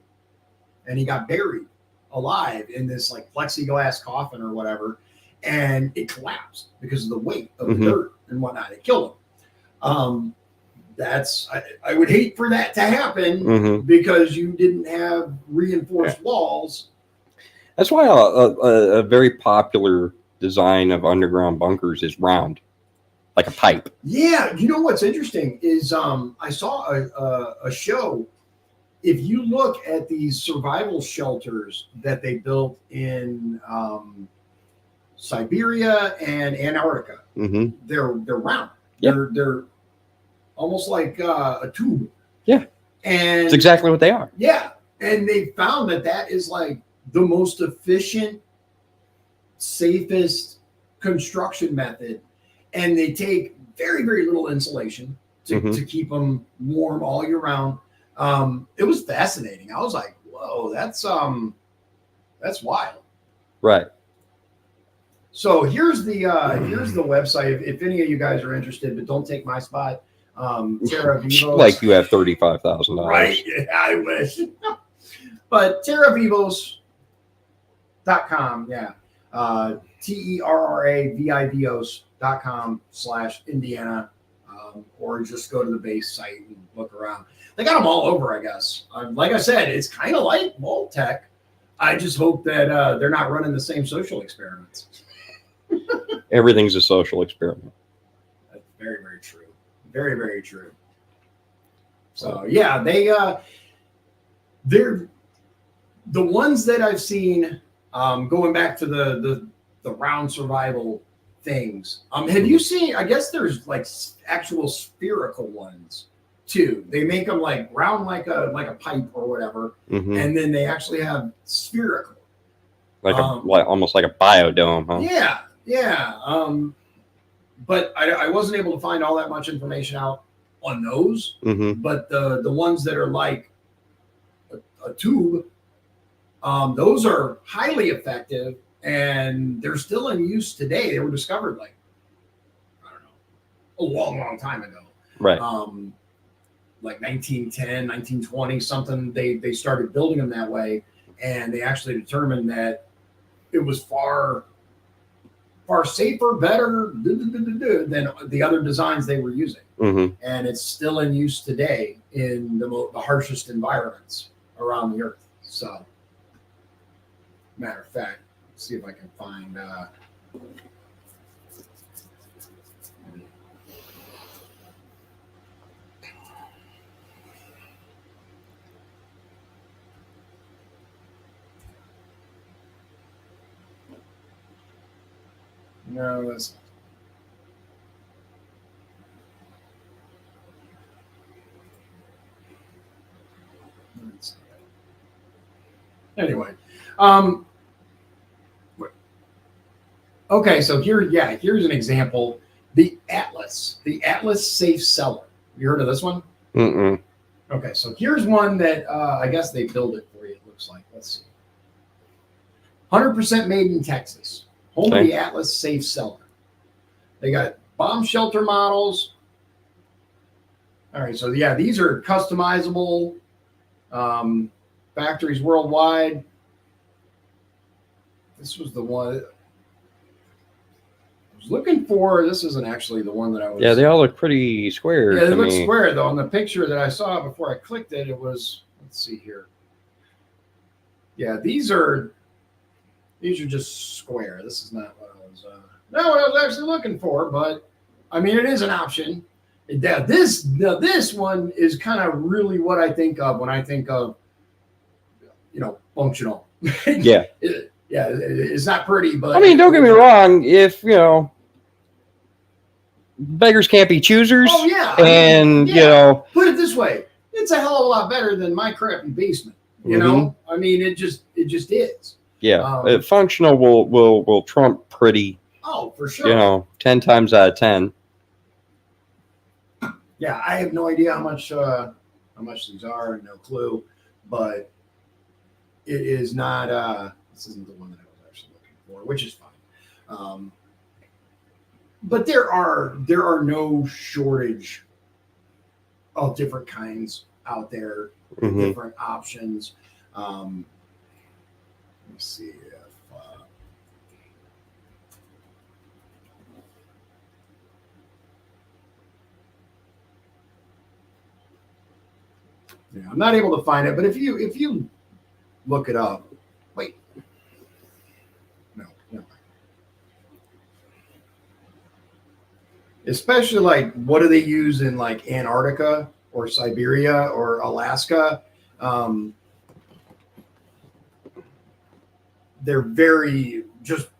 and he got buried alive in this like plexiglass coffin or whatever, and it collapsed because of the weight of the dirt and whatnot. It killed him. I would hate for that to happen because you didn't have reinforced walls. That's why a very popular design of underground bunkers is round. Like a pipe. Yeah, you know what's interesting is I saw a show. If you look at these survival shelters that they built in Siberia and Antarctica, they're round. Yeah. They're almost like a tube. Yeah, and it's exactly what they are. Yeah, and they found that is like the most efficient, safest construction method. And they take very, very little insulation to keep them warm all year round. It was fascinating. I was like, whoa, that's wild. Right. So here's the website. If any of you guys are interested, but don't take my spot. Terra Vivos. Like you have $35,000. Right? Yeah, I wish. But terravivos.com. Yeah. TerraVivos.com/Indiana. Or just go to the base site and look around. They got them all over, I guess. Like I said, it's kind of like Voltech. I just hope that they're not running the same social experiments. Everything's a social experiment. That's very, very true. Very, very true. So yeah, they're the ones that I've seen. Going back to the round survival things. Have you seen? I guess there's like actual spherical ones too. They make them like round, like a pipe or whatever, and then they actually have spherical, like almost like a biodome, huh? Yeah, yeah. But I wasn't able to find all that much information out on those. But the ones that are like a tube, those are highly effective. And they're still in use today. They were discovered like, I don't know, a long, long time ago. Right. Like 1910, 1920, something. They started building them that way. And they actually determined that it was far safer, better than the other designs they were using. And it's still in use today in the harshest environments around the earth. So, matter of fact, see if I can find no, that's anyway. Okay, so here's an example. The Atlas Safe Cellar. You heard of this one? Okay, so here's one that I guess they build it for you, it looks like. Let's see. 100% made in Texas. Home of the Atlas Safe Cellar. They got bomb shelter models. All right, so yeah, these are customizable. Factories worldwide. This was the one looking for. This isn't actually the one that I was. Yeah, they all look pretty square. Yeah, they look square though. On the picture that I saw before I clicked it, it was. Let's see here. Yeah, these are just square. This is not what I was. Not what I was actually looking for, but I mean, it is an option. This one is kind of really what I think of when I think of, functional. Yeah. Yeah, it's not pretty, but I mean, don't get me wrong. If beggars can't be choosers. Oh yeah, and put it this way, it's a hell of a lot better than my crappy basement. You know, I mean, it just is. Yeah, functional will trump pretty. Oh, for sure. 10 times out of 10. Yeah, I have no idea how much these are, no clue, but it is not. This isn't the one that I was actually looking for, which is fine. But there are no shortage of different kinds out there, different options. Let me see if. Yeah, I'm not able to find it, but if you look it up, wait. No. Especially like what do they use in like Antarctica or Siberia or Alaska? They're very just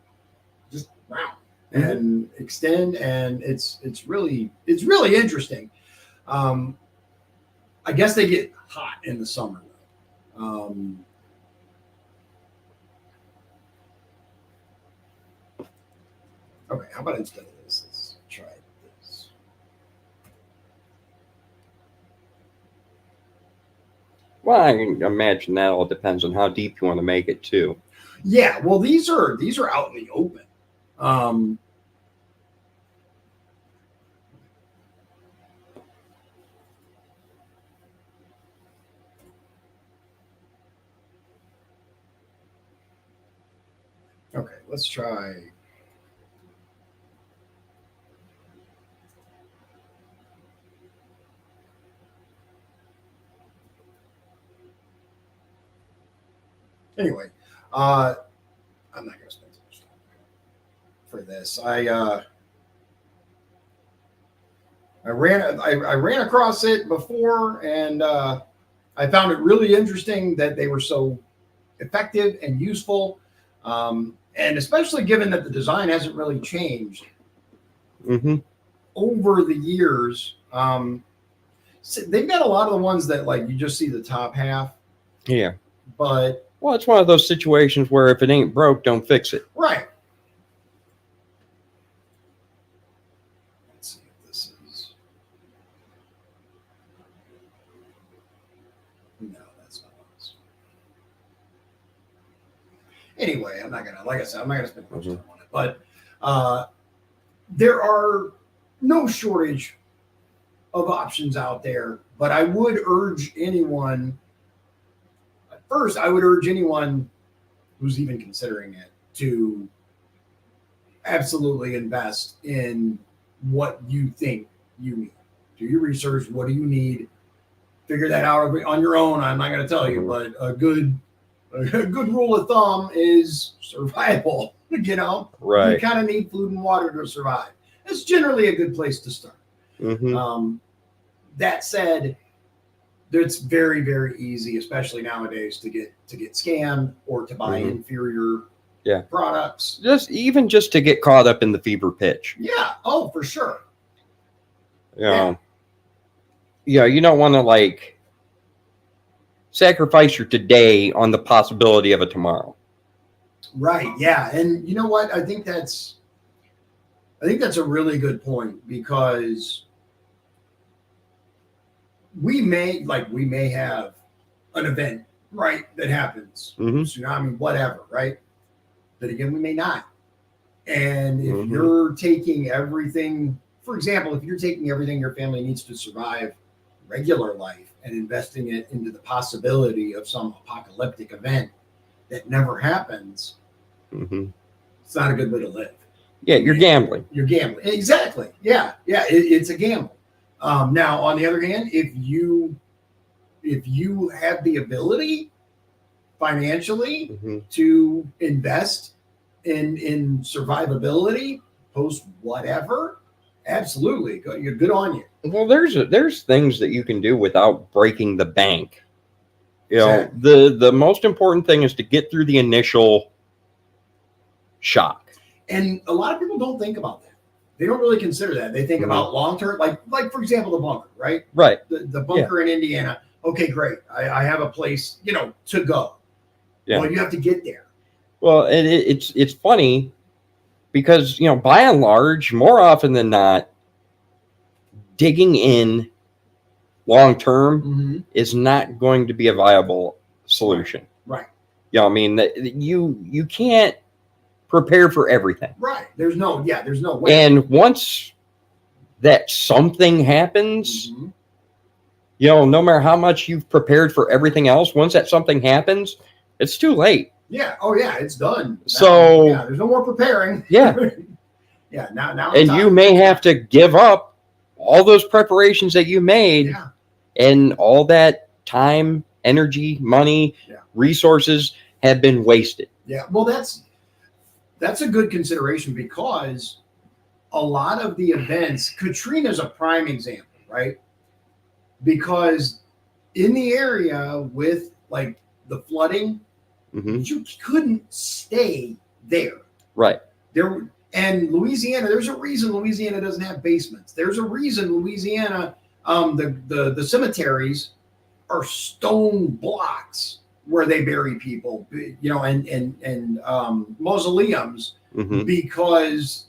round and extend, and it's really interesting. I guess they get hot in the summer. Okay, how about instead of this, let's try this. Well, I can imagine that all depends on how deep you want to make it too. Yeah, well, these are out in the open. Um, okay, let's try. Anyway, I'm not going to spend too much time for this. I ran across it before, and I found it really interesting that they were so effective and useful, and especially given that the design hasn't really changed over the years. So they've got a lot of the ones that like you just see the top half. Yeah. But well, it's one of those situations where if it ain't broke, don't fix it. Right. Let's see if this is. No, that's not us. Anyway, I'm not gonna, like I said, I'm not gonna spend much time on it. But there are no shortage of options out there. But I would urge anyone. First, I would urge anyone who's even considering it to absolutely invest in what you think you need. Do your research. What do you need? Figure that out on your own. I'm not going to tell you, but a good rule of thumb is survival. You know, right? You kind of need food and water to survive. It's generally a good place to start. That said, it's very, very easy, especially nowadays, to get scammed or to buy inferior products. Just to get caught up in the fever pitch. Yeah. Oh, for sure. Yeah. You don't want to like sacrifice your today on the possibility of a tomorrow. Right. Yeah. And you know what? I think that's a really good point, because we may have an event, right, that happens, tsunami, whatever, right? But again, we may not. And if you're taking everything, for example, if you're taking everything your family needs to survive regular life and investing it into the possibility of some apocalyptic event that never happens, it's not a good way to live. Yeah, you're gambling. You're gambling. Exactly. Yeah. Yeah. It's a gamble. Now, on the other hand, if you have the ability financially to invest in survivability post whatever, absolutely, you're good on you. Well, there's things that you can do without breaking the bank. You know, Exactly. the most important thing is to get through the initial shock. And a lot of people don't think about that. They don't really consider that. They think about long-term, like for example, the bunker, right? Right. The bunker in Indiana. Okay, great. I have a place, to go. Yeah. Well, you have to get there. Well, it's funny because, by and large, more often than not, digging in long-term is not going to be a viable solution. Right. I mean, you can't prepare for everything. Right. There's no way. And once that something happens, no matter how much you've prepared for everything else, once that something happens, it's too late. Yeah. Oh yeah, it's done. So there's no more preparing. Yeah. Yeah. Now and you may have to give up all those preparations that you made and all that time, energy, money, resources have been wasted. Yeah. Well, that's a good consideration, because a lot of the events, Katrina's a prime example, right? Because in the area with like the flooding, you couldn't stay there. Right. And Louisiana, there's a reason Louisiana doesn't have basements. There's a reason Louisiana, the cemeteries are stone blocks where they bury people, and mausoleums, because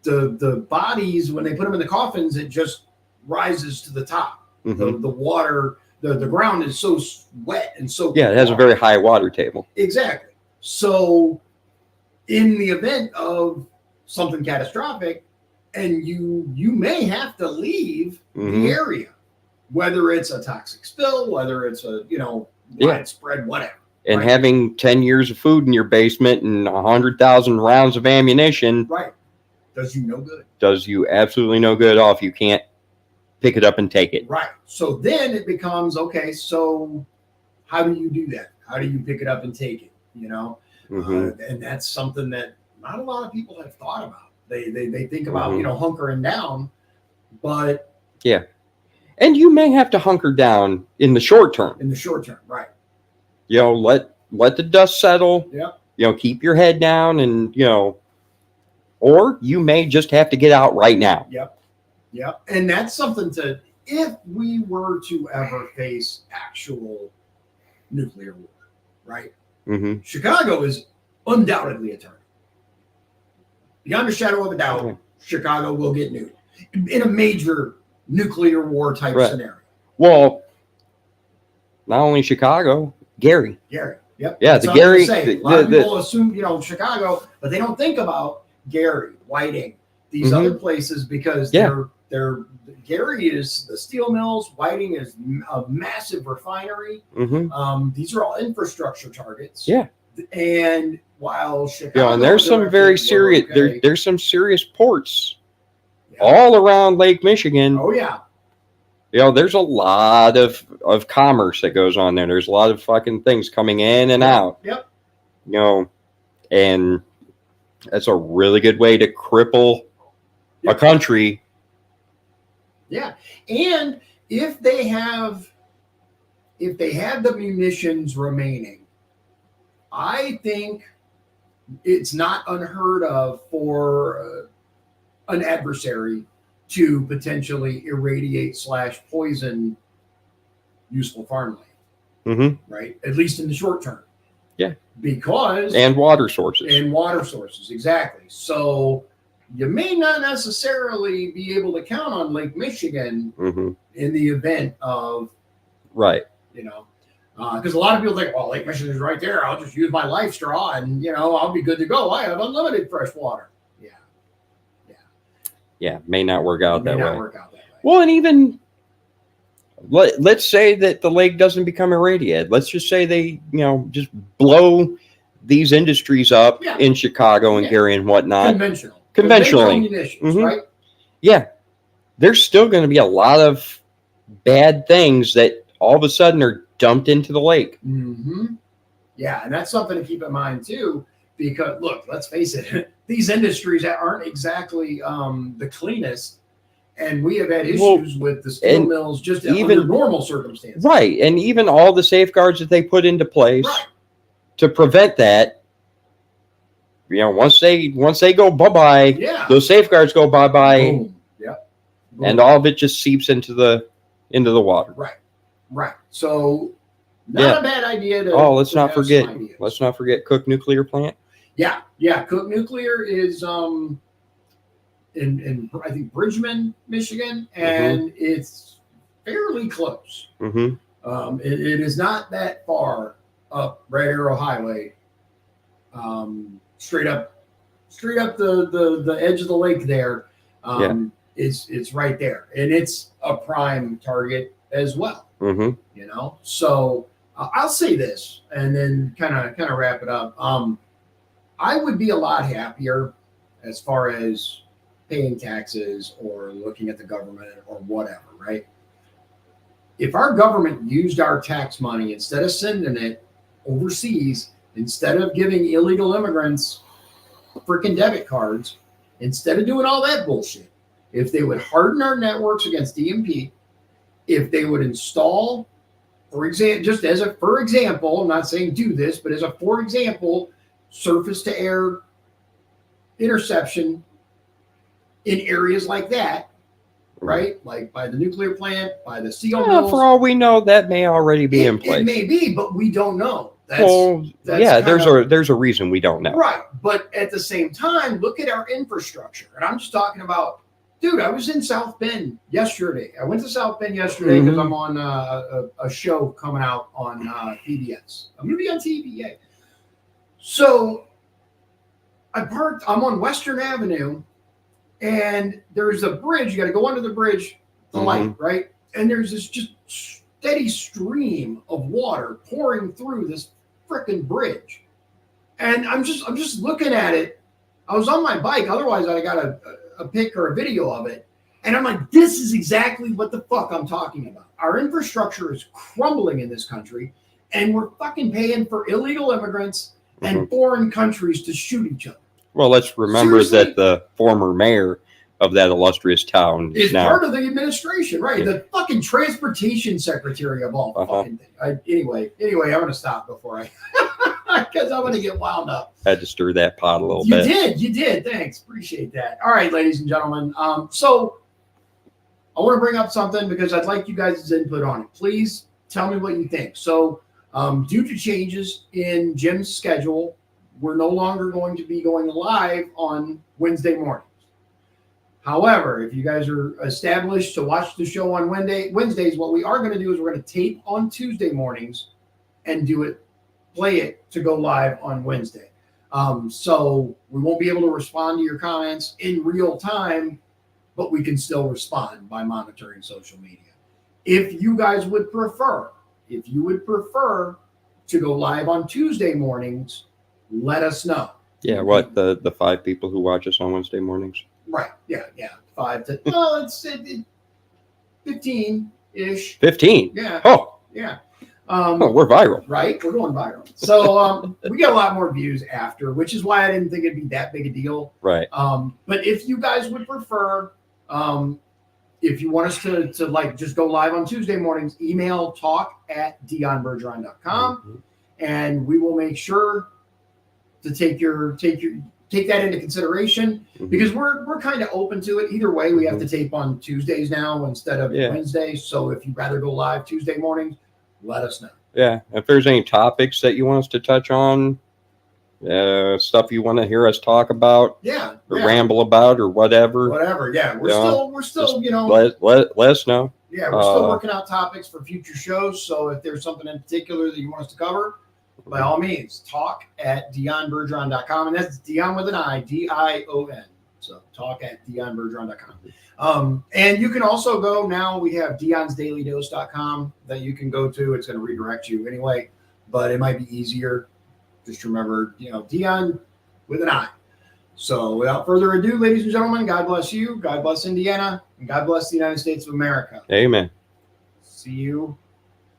the bodies, when they put them in the coffins, it just rises to the top. The water, the ground is so wet and so it has a very high water table. Exactly. So in the event of something catastrophic, and you may have to leave the area, whether it's a toxic spill, whether it's a widespread whatever. And having 10 years of food in your basement and 100,000 rounds of ammunition, right, does you no good. Does you absolutely no good at all if you can't pick it up and take it. Right. So then it becomes, okay, so how do you do that? How do you pick it up and take it? And that's something that not a lot of people have thought about. They think about, hunkering down, but yeah. And you may have to hunker down in the short term. In the short term, right. Let the dust settle. Yeah. Keep your head down, and or you may just have to get out right now. Yep. And that's something if we were to ever face actual nuclear war, right? Chicago is undoubtedly a target. Beyond a shadow of a doubt, Chicago will get nuked in a major nuclear war type scenario. Well, not only Chicago, Gary. Yep. Yeah, the Gary. A lot of people assume, Chicago, but they don't think about Gary, Whiting, these other places, because they're Gary is the steel mills. Whiting is a massive refinery. These are all infrastructure targets. Yeah. And while Chicago, and there's some very serious. There's some serious ports all around Lake Michigan. Oh yeah. There's a lot of commerce that goes on there. There's a lot of fucking things coming in and out. Yep. And that's a really good way to cripple a country. Yeah. And if they have the munitions remaining, I think it's not unheard of for an adversary to potentially irradiate / poison useful farmland. Right? At least in the short term. Yeah. Because and water sources. Exactly. So you may not necessarily be able to count on Lake Michigan in the event of because a lot of people think, well, Lake Michigan is right there. I'll just use my life straw and I'll be good to go. I have unlimited fresh water. Yeah, may not work out that way. Well, and even let's say that the lake doesn't become irradiated. Let's just say they, just blow these industries up in Chicago and Gary and whatnot. Conventionally. Munitions, right? Yeah. There's still going to be a lot of bad things that all of a sudden are dumped into the lake. Yeah, and that's something to keep in mind too, because look, let's face it, these industries aren't exactly the cleanest, and we have had issues with the steel mills just even under normal circumstances. Right, and even all the safeguards that they put into place to prevent that, once they go bye-bye, those safeguards go bye-bye. Boom. Yep. Boom. And all of it just seeps into the water. Right. So not a bad idea to let's not forget Cook Nuclear Plant. Yeah. Cook Nuclear is in I think Bridgman, Michigan, and it's fairly close. It is not that far up Red Arrow Highway. Straight up the edge of the lake there. It's right there, and it's a prime target as well. So I'll say this, and then kind of wrap it up. I would be a lot happier as far as paying taxes or looking at the government or whatever, right? If our government used our tax money, instead of sending it overseas, instead of giving illegal immigrants freaking debit cards, instead of doing all that bullshit, if they would harden our networks against EMP, if they would install, for example, I'm not saying do this, but for example, surface to air interception in areas like that, right? Like by the nuclear plant, by the steel mills. For all we know, that may already be in place. It may be, but we don't know. There's a reason we don't know. Right. But at the same time, look at our infrastructure. And I'm just talking about, dude, I was in South Bend yesterday. I went to South Bend yesterday because I'm on a show coming out on PBS. I'm going to be on TVA. So I'm on Western Avenue, and there's a bridge. You got to go under the bridge, the light, right? And there's this just steady stream of water pouring through this freaking bridge. And I'm just looking at it. I was on my bike. Otherwise, I got a pic or a video of it. And I'm like, this is exactly what the fuck I'm talking about. Our infrastructure is crumbling in this country, and we're fucking paying for illegal immigrants and foreign countries to shoot each other. Well, let's remember that the former mayor of that illustrious town is now part of the administration, right? The fucking transportation secretary of all fucking things. Anyway, I'm going to stop before because I'm going to get wound up. Had to stir that pot a little bit. You did. Thanks. Appreciate that. All right, ladies and gentlemen. So I want to bring up something because I'd like you guys' input on it. Please tell me what you think. So due to changes in Jim's schedule, we're no longer going to be going live on Wednesday mornings. However, if you guys are established to watch the show on Wednesdays, what we are going to do is we're going to tape on Tuesday mornings and play it to go live on Wednesday. So we won't be able to respond to your comments in real time, but we can still respond by monitoring social media. If you guys would prefer, to go live on Tuesday mornings, let us know. Yeah, what the 5 people who watch us on Wednesday mornings? Right. Yeah. 5 to let's say 15-ish. 15. Yeah. Oh. Yeah. We're viral. Right. We're going viral. So we get a lot more views after, which is why I didn't think it'd be that big a deal. Right. But if you guys would prefer, if you want us to like just go live on Tuesday mornings, email talk@dionbergeron.com, and we will make sure to take that into consideration because we're kind of open to it. Either way, we have to tape on Tuesdays now instead of Wednesdays. So if you'd rather go live Tuesday mornings, let us know. Yeah. If there's any topics that you want us to touch on, stuff you want to hear us talk about, or ramble about, or whatever. Yeah. We're still, let us know. Yeah, we're still working out topics for future shows. So if there's something in particular that you want us to cover, by all means, talk@dionbergeron.com. And that's Dion with an I, Dion. So talk@dionbergeron.com. And you can also go now, we have dionsdailydose.com that you can go to. It's going to redirect you anyway, but it might be easier. Just remember, Dion with an I. So without further ado, ladies and gentlemen, God bless you. God bless Indiana. And God bless the United States of America. Amen. See you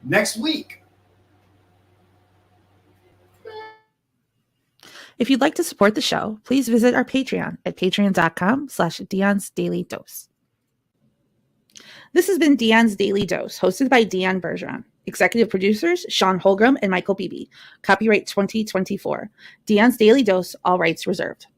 next week. If you'd like to support the show, please visit our Patreon at patreon.com/Dion's Daily Dose. This has been Dion's Daily Dose, hosted by Dion Bergeron. Executive producers, Sean Holgram and Michael Beebe. Copyright 2024. Dion's Daily Dose, all rights reserved.